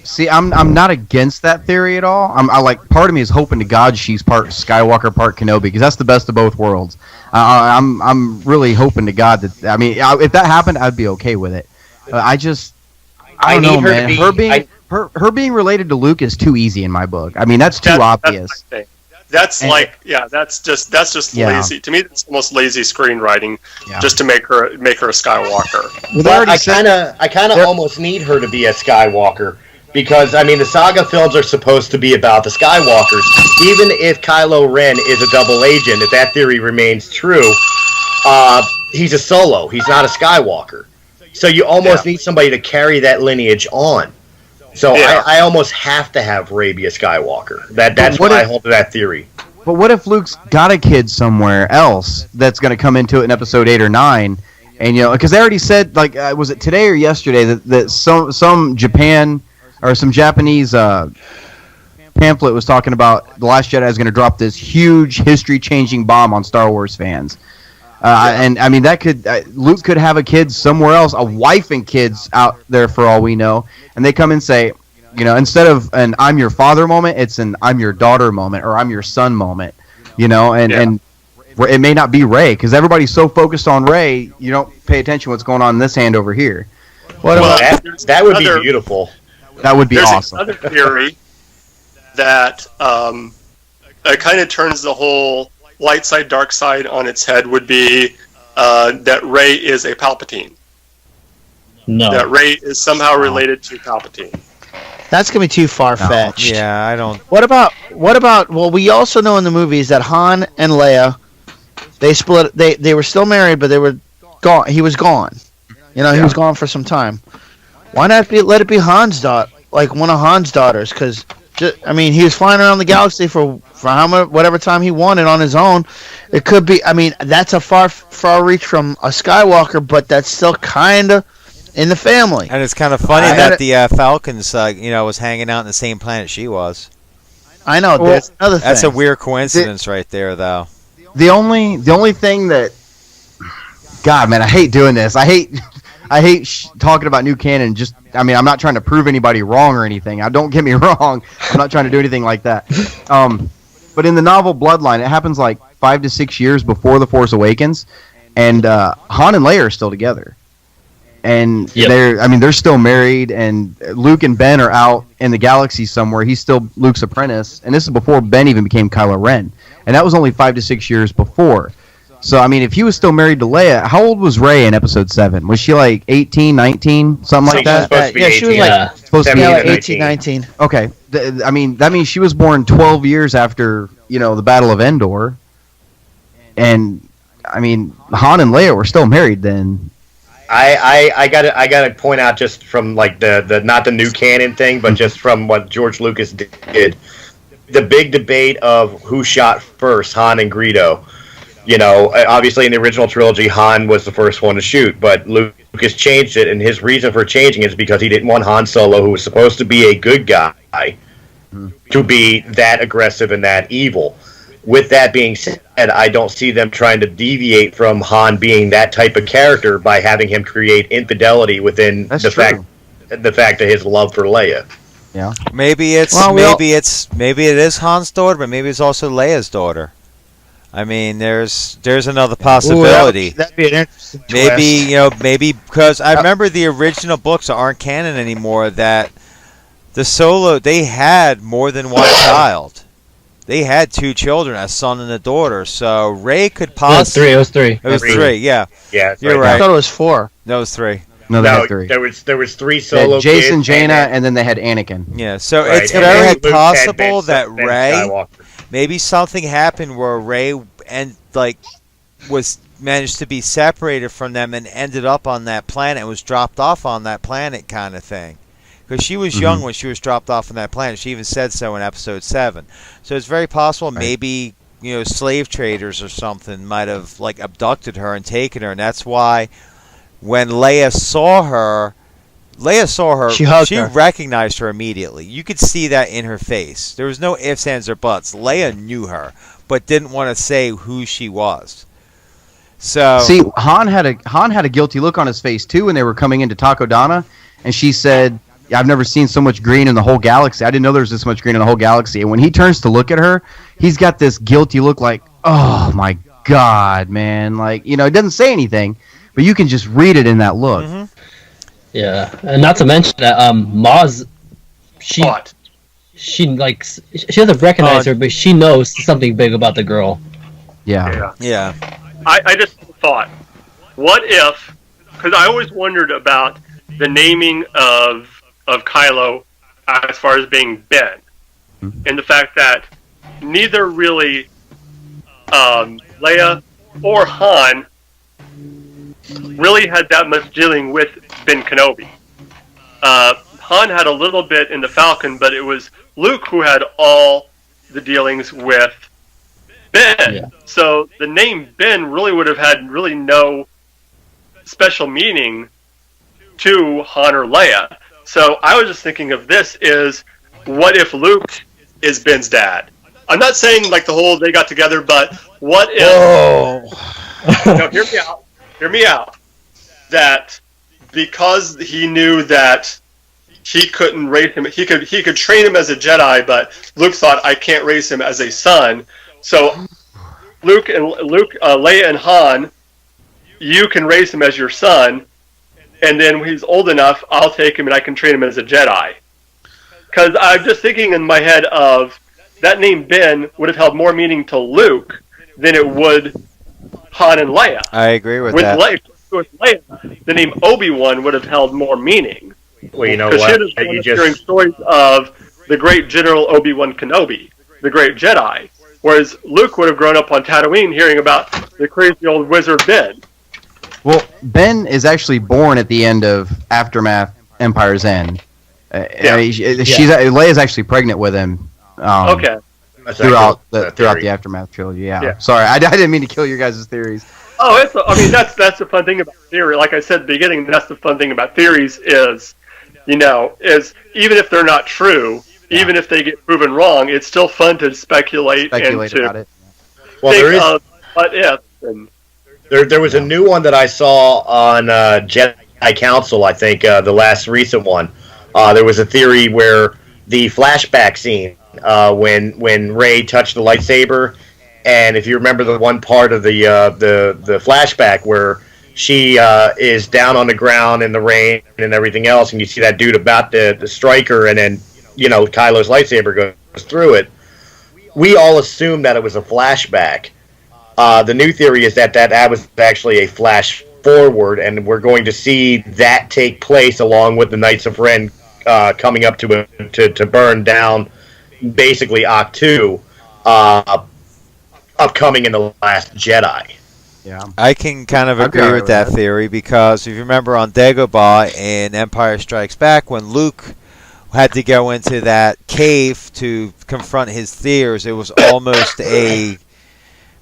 See, I'm not against that theory at all. I like, part of me is hoping to God she's part Skywalker, part Kenobi, because that's the best of both worlds. I'm really hoping to God that, I mean, if that happened, I'd be okay with it. I don't know, man. Her being related to Luke is too easy in my book. I mean, that's too obvious. That's just lazy. To me, it's almost lazy screenwriting, just to make her a Skywalker. But I kind of almost need her to be a Skywalker, because I mean the saga films are supposed to be about the Skywalkers. Even if Kylo Ren is a double agent, if that theory remains true, he's a Solo. He's not a Skywalker. So you almost need somebody to carry that lineage on. So I almost have to have Rey be a Skywalker. That's why I hold to that theory. But what if Luke's got a kid somewhere else that's going to come into it in episode 8 or 9? And, you know, because they already said, like, was it today or yesterday, that some Japan or some Japanese pamphlet was talking about The Last Jedi is going to drop this huge history-changing bomb on Star Wars fans. And I mean, that could Luke could have a kid somewhere else, a wife and kids out there for all we know, and they come and say, you know, instead of an "I'm your father" moment, it's an "I'm your daughter" moment, or "I'm your son" moment, you know, and it may not be Rey, because everybody's so focused on Rey, you don't pay attention to what's going on in this hand over here. That would be beautiful. That would be awesome. There's another theory that kind of turns the whole light side, dark side on its head, would be that Rey is a Palpatine. No. That Rey is somehow related to Palpatine. That's gonna be too far-fetched. Yeah, I don't. What about? Well, we also know in the movies that Han and Leia, they split. They were still married, but they were gone. He was gone. You know, he was gone for some time. Why not let it be Han's daughter, like one of Han's daughters? Because I mean, he was flying around the galaxy for how much, whatever time he wanted on his own. It could be. I mean, that's a far reach from a Skywalker, but that's still kind of in the family. And it's kind of funny that the Falcons, was hanging out on the same planet she was. I know. That's another thing. That's a weird coincidence right there, though. The only thing that, God, man, I hate doing this. I I hate talking about new canon. Just, I mean, I'm not trying to prove anybody wrong or anything. Don't get me wrong. I'm not trying to do anything like that. But in the novel Bloodline, it happens like 5 to 6 years before The Force Awakens, and Han and Leia are still together. And they're still married, and Luke and Ben are out in the galaxy somewhere. He's still Luke's apprentice, and this is before Ben even became Kylo Ren. And that was only 5 to 6 years before. So, I mean, if he was still married to Leia, how old was Rey in Episode 7? Was she like 18, 19, something like that? Yeah, she was like supposed to be like 18, 19. Okay. I mean, that means she was born 12 years after, the Battle of Endor. And, I mean, Han and Leia were still married then. I gotta point out, just from like the not the new canon thing, but just from what George Lucas did, the big debate of who shot first, Han and Greedo. Obviously in the original trilogy, Han was the first one to shoot, but Lucas changed it, and his reason for changing it is because he didn't want Han Solo, who was supposed to be a good guy, to be that aggressive and that evil. With that being said, I don't see them trying to deviate from Han being that type of character by having him create infidelity within the fact of his love for Leia. Yeah. Maybe it is Han's daughter, but maybe it's also Leia's daughter. I mean, there's another possibility. Ooh, that'd be an interesting twist. Maybe because I remember the original books aren't canon anymore, that the Solo, they had more than one child. They had 2 children, a son and a daughter. So Rey could possibly... It was three. It was 3, yeah. Yeah, you're right. I thought it was 4. No, it was 3. No, they had 3. There was 3 Solo Jason, kids, Jaina, and then they had Anakin. Yeah, so right, it's and very Luke possible had that Ben Rey... Skywalker. Maybe something happened where Rey was managed to be separated from them and ended up on that planet and was dropped off on that planet, kind of thing. Because she was young when she was dropped off on that planet. She even said so in Episode 7. So it's very possible maybe slave traders or something might have abducted her and taken her, and that's why when Leia saw her, she recognized her immediately. You could see that in her face. There was no ifs, ands, or buts. Leia knew her, but didn't want to say who she was. So see, Han had a guilty look on his face too when they were coming into Takodana, and she said, "I've never seen so much green in the whole galaxy. I didn't know there was this much green in the whole galaxy." And when he turns to look at her, he's got this guilty look, like, "Oh my God, man!" It doesn't say anything, but you can just read it in that look. Mm-hmm. Yeah, and not to mention that Maz, she doesn't recognize her, but she knows something big about the girl. Yeah. I just thought, what if? Because I always wondered about the naming of Kylo as far as being Ben, and the fact that neither really Leia or Han really had that much dealing with Ben Kenobi. Han had a little bit in the Falcon, but it was Luke who had all the dealings with Ben. Yeah. So the name Ben really would have had really no special meaning to Han or Leia. So I was just thinking of this is, what if Luke is Ben's dad? I'm not saying the whole they got together, but what if... Oh. No, hear me out. That because he knew that he couldn't raise him, he could train him as a Jedi, but Luke thought, I can't raise him as a son. So Leia and Han, you can raise him as your son, and then when he's old enough, I'll take him and I can train him as a Jedi. Because I'm just thinking in my head of that name Ben would have held more meaning to Luke than it would Han and Leia. I agree with that. With Leia, the name Obi-Wan would have held more meaning. Well, you know what? Because she was hearing stories of the great General Obi-Wan Kenobi, the great Jedi. Whereas Luke would have grown up on Tatooine hearing about the crazy old wizard Ben. Well, Ben is actually born at the end of Aftermath Empire's End. Leia's actually pregnant with him. Okay. Throughout the Aftermath trilogy. Yeah. Sorry, I didn't mean to kill your guys' theories. Oh, that's the fun thing about theory. Like I said at the beginning, that's the fun thing about theories is even if they're not true, even if they get proven wrong, it's still fun to speculate and to about it. Well, think there is of what if. And there was a new one that I saw on Jedi Council, I think, the last recent one, there was a theory where the flashback scene when Rey touched the lightsaber, and if you remember the one part of the flashback where she is down on the ground in the rain and everything else, and you see that dude about to strike her, and then Kylo's lightsaber goes through it. We all assumed that it was a flashback. The new theory is that was actually a flash forward, and we're going to see that take place along with the Knights of Ren coming up to burn down basically Octu, upcoming in The Last Jedi. Yeah, I can kind of agree with that theory, because if you remember on Dagobah in Empire Strikes Back, when Luke had to go into that cave to confront his fears, it was almost a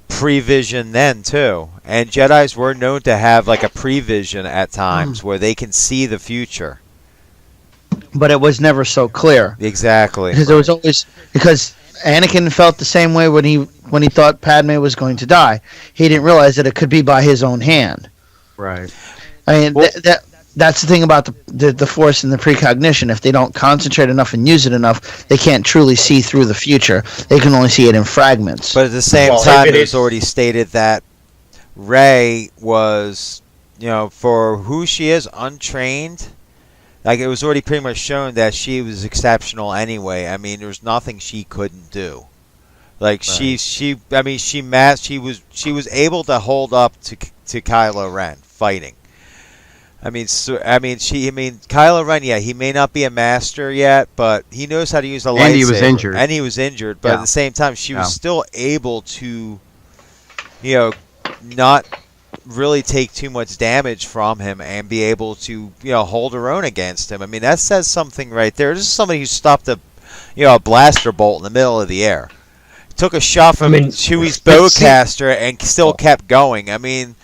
prevision then too. And Jedis were known to have like a prevision at times where they can see the future. But it was never so clear. Exactly. Because there was always Anakin felt the same way when he thought Padme was going to die. He didn't realize that it could be by his own hand. right. I mean, that's the thing about the Force and the precognition. If they don't concentrate enough and use it enough, they can't truly see through the future. They can only see it in fragments. But at the same time, it was already stated that Rey was, for who she is, untrained. Like, it was already pretty much shown that she was exceptional anyway. I mean, there's nothing she couldn't do. Like, right. she was able to hold up to Kylo Ren fighting. Kylo Ren, yeah, he may not be a master yet, but he knows how to use a lightsaber. And he was injured. But at the same time, she was still able to, not really take too much damage from him and be able to, hold her own against him. I mean, that says something right there. This is somebody who stopped a blaster bolt in the middle of the air. Took a shot from Chewie's bowcaster and still kept going. I mean,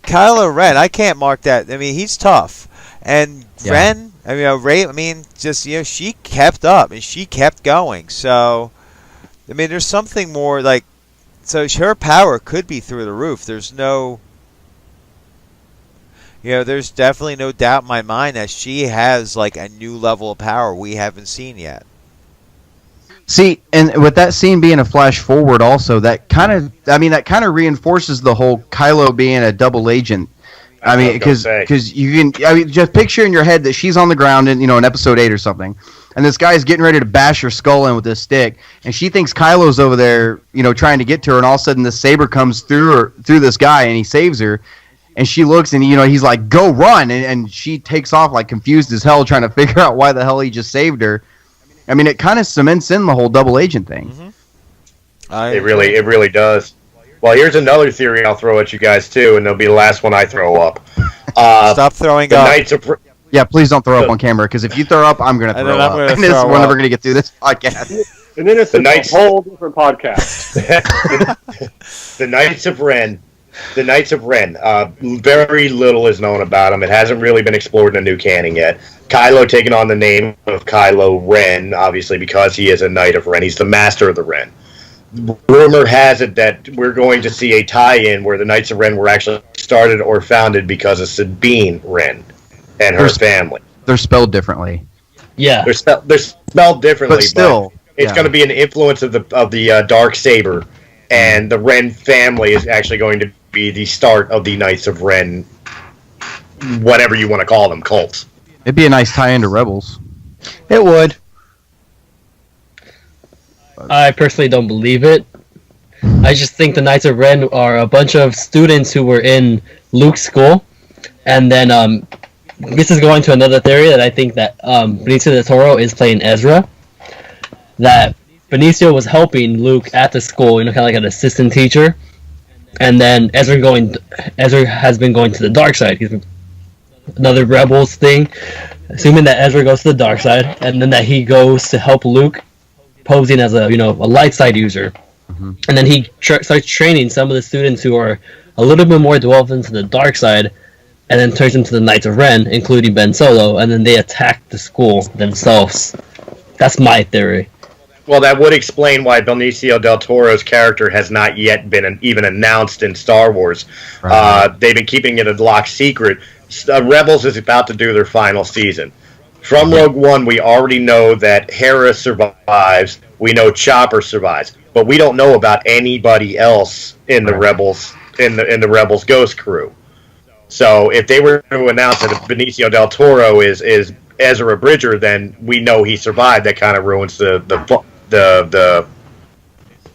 Kylo Ren, I can't mark that. I mean, he's tough. And Ren, Rey, she kept up and she kept going. So, I mean, there's something more so her power could be through the roof. There's there's definitely no doubt in my mind that she has a new level of power we haven't seen yet. See, and with that scene being a flash forward also, that kind of reinforces the whole Kylo being a double agent. I mean, because you can, just picture in your head that she's on the ground in episode 8 or something, and this guy's getting ready to bash her skull in with this stick, and she thinks Kylo's over there, trying to get to her, and all of a sudden the saber comes through this guy, and he saves her, and she looks, and he's like, "Go run," and she takes off confused as hell, trying to figure out why the hell he just saved her. I mean, it kind of cements in the whole double agent thing. Mm-hmm. It really does. Well, here's another theory I'll throw at you guys too, and it'll be the last one I throw up. Stop throwing up. Yeah, please don't throw up on camera, because if you throw up, I'm going to throw up. And we're never going to get through this podcast. And then it's a whole different podcast. The Knights of Ren. The Knights of Ren. Very little is known about them. It hasn't really been explored in a new canon yet. Kylo taking on the name of Kylo Ren, obviously, because he is a Knight of Ren. He's the master of the Ren. Rumor has it that we're going to see a tie-in where the Knights of Ren were actually started or founded because of Sabine Wren and her family. They're spelled differently. Yeah. They're spelled differently, but still, it's going to be an influence of the dark saber, and the Ren family is actually going to be the start of the Knights of Ren, whatever you want to call them, cults. It'd be a nice tie-in to Rebels. It would. I personally don't believe it. I just think the Knights of Ren are a bunch of students who were in Luke's school, and then this is going to another theory that I think that Benicio del Toro is playing Ezra. That Benicio was helping Luke at the school, kind of like an assistant teacher, and then Ezra has been going to the dark side. He's another Rebels thing, assuming that Ezra goes to the dark side, and then that he goes to help Luke, posing as a light side user, and then he starts training some of the students who are a little bit more delved into the dark side, and then turns them to the Knights of Ren, including Ben Solo, and then they attack the school themselves. That's my theory. Well, that would explain why Benicio del Toro's character has not yet been even announced in Star Wars. Right. They've been keeping it a locked secret Rebels is about to do their final season. From Rogue One, we already know that Hera survives. We know Chopper survives, but we don't know about anybody else in the Rebels in the Rebels Ghost crew. So if they were to announce that Benicio del Toro is Ezra Bridger, then we know he survived. That kind of ruins the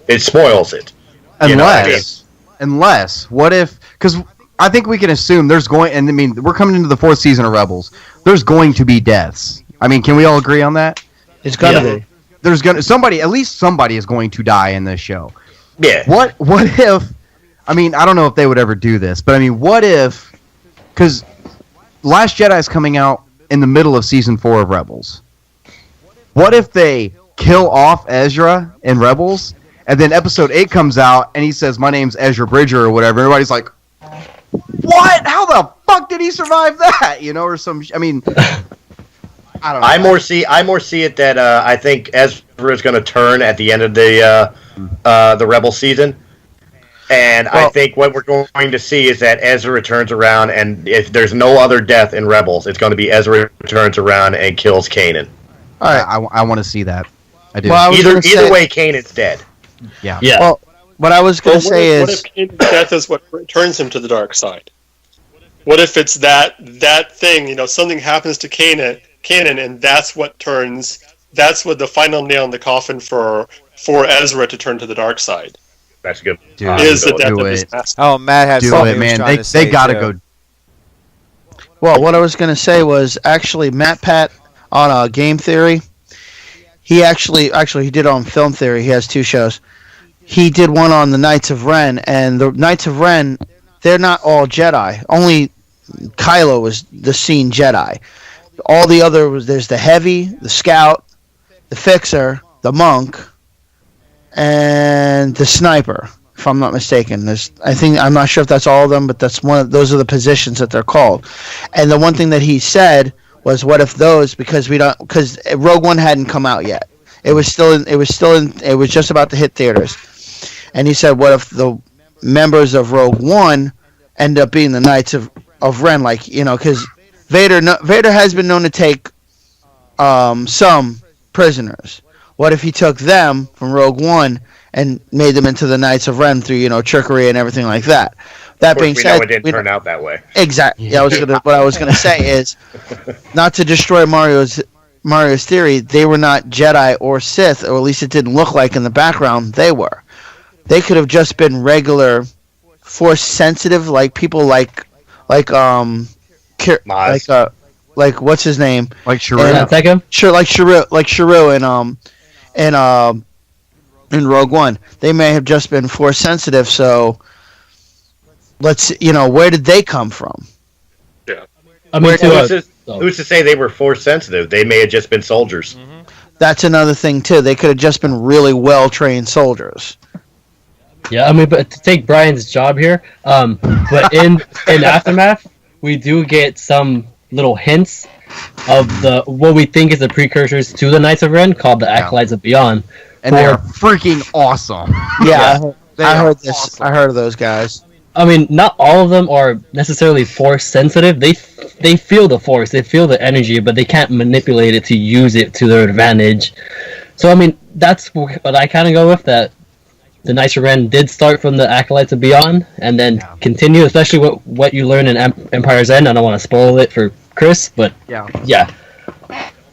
it spoils it. Unless, what if? Because I think we can assume there's going, and I mean, we're coming into the 4th season of Rebels. There's going to be deaths. I mean, can we all agree on that? It's gonna be. There's gonna at least somebody is going to die in this show. Yeah. What if? I mean, I don't know if they would ever do this, but I mean, what if? Because Last Jedi is coming out in the middle of season 4 of Rebels. What if they kill off Ezra in Rebels, and then episode 8 comes out and he says, "My name's Ezra Bridger" or whatever. Everybody's like, "What? How the fuck did he survive that?" You know, or some. I mean, I don't know. I more see it that I think Ezra is going to turn at the end of the Rebel season, and I think what we're going to see is that Ezra turns around, and if there's no other death in Rebels, it's going to be Ezra turns around and kills Kanan. All right, I want to see that. I do. Well, either way, Kanan's dead. Yeah. Well, what I was going to say is, what if Kanan's death is what turns him to the dark side? What if it's that thing? You know, something happens to Kanan, and that's what the final nail in the coffin for Ezra to turn to the dark side. That's good. Is the death of his master? Oh, Matt has something man. They They gotta go. well, what I was going to say was actually Matt Pat on Game Theory. He actually he did on Film Theory. He has 2 shows. He did one on the Knights of Ren, and the Knights of Ren, they're not all Jedi. Only Kylo was the seen Jedi. All the other there's the Heavy, the Scout, the Fixer, the Monk, and the Sniper. If I'm not mistaken, I'm not sure if that's all of them, but that's those are the positions that they're called. And the one thing that he said was, what if those, because Rogue One hadn't come out yet. It was just about to hit theaters. And he said, what if the members of Rogue One end up being the Knights of Ren, like, you know, because Vader has been known to take some prisoners. What if he took them from Rogue One and made them into the Knights of Ren through, you know, trickery and everything like that? That being said, know it didn't turn out that way. Exactly. Yeah, what I was gonna say is, not to destroy Mario's theory, they were not Jedi or Sith, or at least it didn't look like in the background they were. They could have just been regular Force sensitive, like people like what's his name? Like Sharu. Like Sharu in Rogue One. They may have just been Force sensitive, so where did they come from? Yeah. I mean, who's to say they were Force sensitive? They may have just been soldiers. Mm-hmm. That's another thing too. They could have just been really well trained soldiers. Yeah, I mean, but to take Brian's job here, but in Aftermath, we do get some little hints of what we think is the precursors to the Knights of Ren, called the Acolytes of Beyond. And they are freaking awesome. Yeah, I heard this. Awesome. I heard of those guys. I mean, not all of them are necessarily Force sensitive. They feel the Force, they feel the energy, but they can't manipulate it to use it to their advantage. So, I mean, that's what I kind of go with, that the Knights of Ren did start from the Acolytes of Beyond, and then continue, especially what you learn in Empire's End. I don't want to spoil it for Chris, but yeah.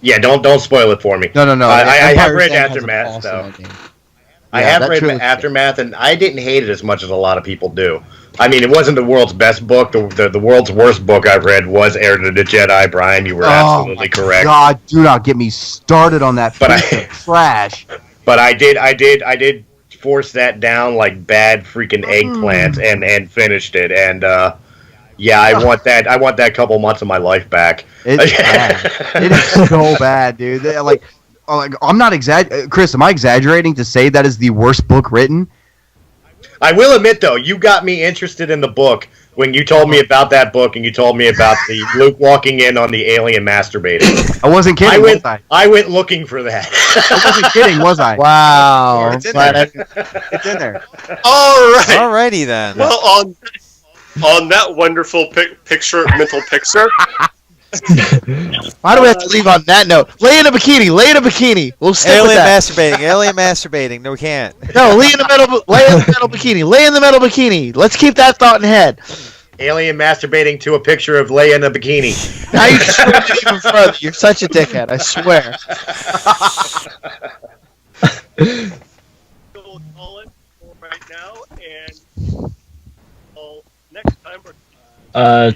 Yeah, don't spoil it for me. No. I have read Aftermath, though. I have read Aftermath, and I didn't hate it as much as a lot of people do. I mean, it wasn't the world's best book. The world's worst book I've read was Heir to the Jedi. Brian, you were absolutely correct. God, do not get me started on that piece of trash. But I did force that down like bad freaking eggplant and finished it. And I want that couple months of my life back. It's bad. It is so bad, dude. Like I'm not Chris, am I exaggerating to say that is the worst book written? I will admit, though, you got me interested in the book when you told me about that book and you told me about the Luke walking in on the alien masturbating. I wasn't kidding, was I? I went looking for that. I wasn't kidding, was I? Wow. It's in there. It's in there. All right. Alrighty then. Well, on that wonderful mental picture. Why do we have to leave on that note? Lay in a bikini. Lay in a bikini. We'll stick with that. Alien masturbating. No, we can't. No, lay in the metal bikini. Lay in the metal bikini. Let's keep that thought in head. Alien masturbating to a picture of Leia in a bikini. Now you just went it even further. You're such a dickhead. I swear. We'll call it for right now, and next time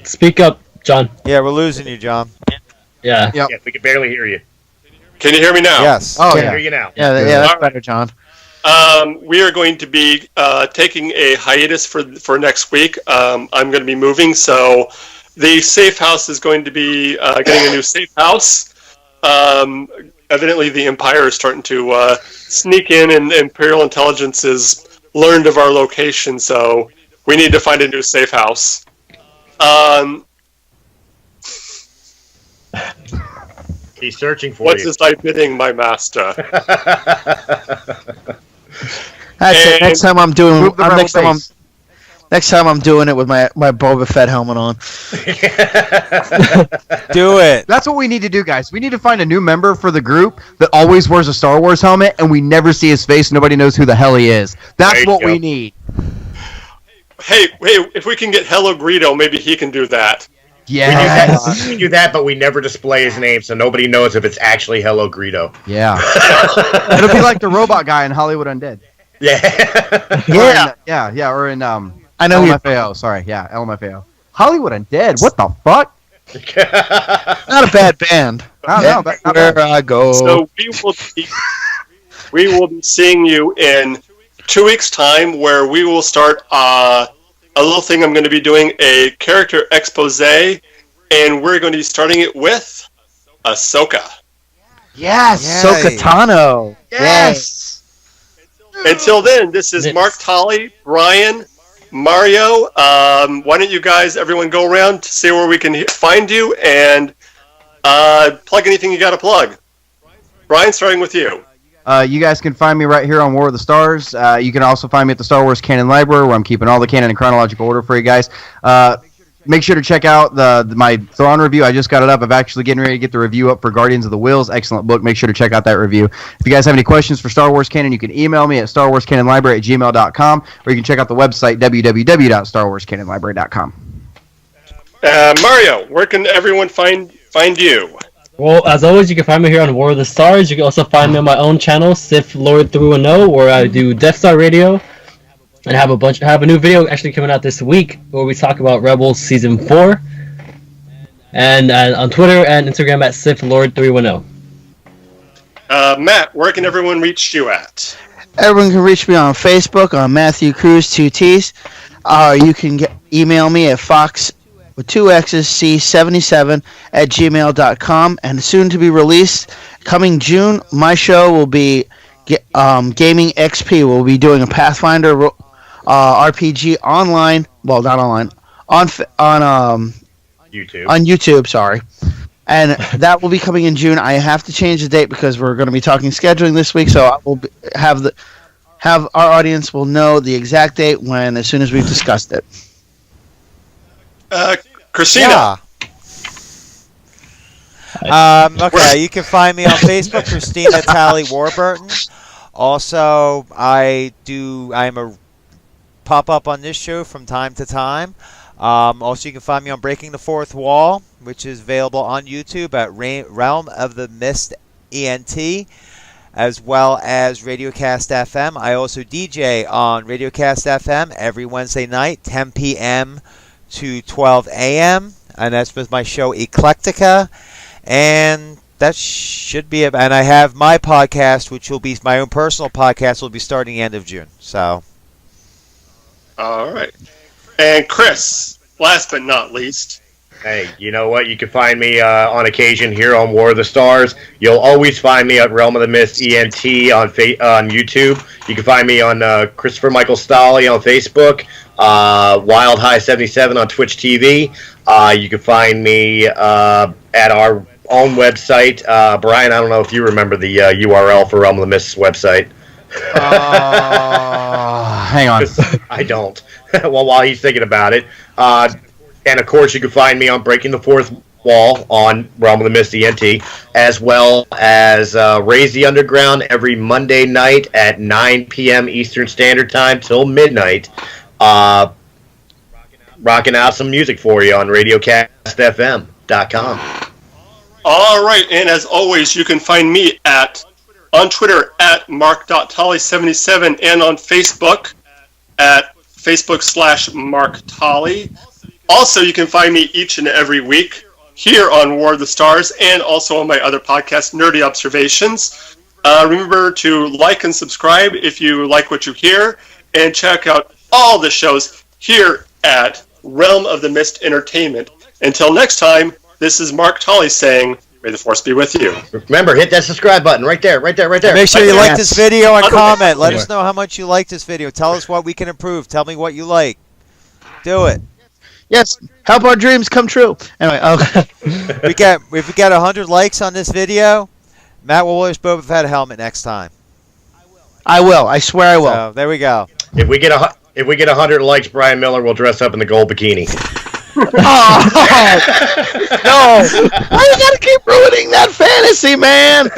Speak up, John. Yeah, we're losing you, John. Yeah. Yep. Yeah, we can barely hear you. Can you hear me now? Yes. Oh, Can yeah. hear you now. Yeah, that's better, John. We are going to be taking a hiatus for next week. I'm going to be moving, so the safe house is going to be getting a new safe house. Evidently, the Empire is starting to sneak in, and Imperial Intelligence has learned of our location, so we need to find a new safe house. He's searching for What you. is thy bidding, my master? That's it. Next time I'm doing. Move the rebel base. Next time I'm doing it with my Boba Fett helmet on. Do it. That's what we need to do, guys. We need to find a new member for the group that always wears a Star Wars helmet, and we never see his face. Nobody knows who the hell he is. That's There you what go. we need. Hey, if we can get Hello Greedo, maybe he can do that. Yes. We do that, but we never display his name, so nobody knows if it's actually Hello Greedo. Yeah. It'll be like the robot guy in Hollywood Undead. Yeah. Yeah. Or in I know you. LMFAO. Sorry, yeah, LMFAO. Hollywood Undead. What the fuck? Not a bad band. I don't know. Not Where bad. I go. So we will be seeing you in 2 weeks' time, where we will start a little thing. I'm going to be doing a character expose, and we're going to be starting it with Ahsoka. Yes, Yay. Ahsoka Tano. Yes. Until then, this is Mark Tolley, Brian, Mario. Why don't you guys, everyone, go around to see where we can find you and plug anything you got to plug. Brian, starting with you. You guys can find me right here on War of the Stars. You can also find me at the Star Wars Canon Library, where I'm keeping all the canon in chronological order for you guys. Make sure to check out my Thrawn review. I just got it up. I'm actually getting ready to get the review up for Guardians of the Whills. Excellent book. Make sure to check out that review. If you guys have any questions for Star Wars Canon, you can email me at starwarscanonlibrary@gmail.com, or you can check out the website, www.starwarscanonlibrary.com. Mario, where can everyone find you? Well, as always, you can find me here on War of the Stars. You can also find me on my own channel, Sith Lord 310, where I do Death Star Radio, and have a new video actually coming out this week where we talk about Rebels Season 4, and on Twitter and Instagram at Sith Lord 310. Matt, where can everyone reach you at? Everyone can reach me on Facebook on Matthew Cruz 2Ts. You can email me at Fox with 2 X's C77 at gmail.com, and soon to be released coming June, my show will be Gaming XP. We'll be doing a Pathfinder RPG online. Well, not online. On YouTube. On YouTube, sorry. And that will be coming in June. I have to change the date because we're going to be talking scheduling this week, so I will have our audience will know the exact date as soon as we've discussed it. Christina. Yeah. Okay, you can find me on Facebook, Christina Talley Warburton. Also, I'm a pop-up on this show from time to time. Also, you can find me on Breaking the Fourth Wall, which is available on YouTube at Realm of the Mist ENT, as well as Radiocast FM. I also DJ on Radiocast FM every Wednesday night, 10 p.m. to 12 a.m., and that's with my show Eclectica. And that should be it. And I have my podcast, which will be my own personal podcast, will be starting the end of June. So, All right. And Chris, last but not least. Hey, you know what? You can find me on occasion here on War of the Stars. You'll always find me at Realm of the Mist ENT on YouTube. You can find me on Christopher Michael Stolley on Facebook, Wild High 77 on Twitch TV. You can find me at our own website. Brian, I don't know if you remember the URL for Realm of the Mist's website. Hang on. I don't. Well, while he's thinking about it, And of course, you can find me on Breaking the Fourth Wall on Realm of the Mist ENT, as well as Raise the Underground every Monday night at 9 p.m. Eastern Standard Time till midnight. Rocking out some music for you on RadioCastFM.com. All right, and as always, you can find me on Twitter at mark.tolley77 and on Facebook at Facebook/MarkTolley. Also, you can find me each and every week here on War of the Stars and also on my other podcast, Nerdy Observations. Remember to like and subscribe if you like what you hear, and check out all the shows here at Realm of the Mist Entertainment. Until next time, this is Mark Tolley saying, may the Force be with you. Remember, hit that subscribe button right there. Make sure you like this video and comment. Let us know how much you like this video. Tell us what we can improve. Tell me what you like. Do it. Yes, help our dreams come true. Anyway, if we get 100 likes on this video, Matt will wish Boba Fett a helmet next time. I will. I swear I will. So, there we go. If we get 100 likes, Brian Miller will dress up in the gold bikini. Oh, no! Why you gotta keep ruining that fantasy, man?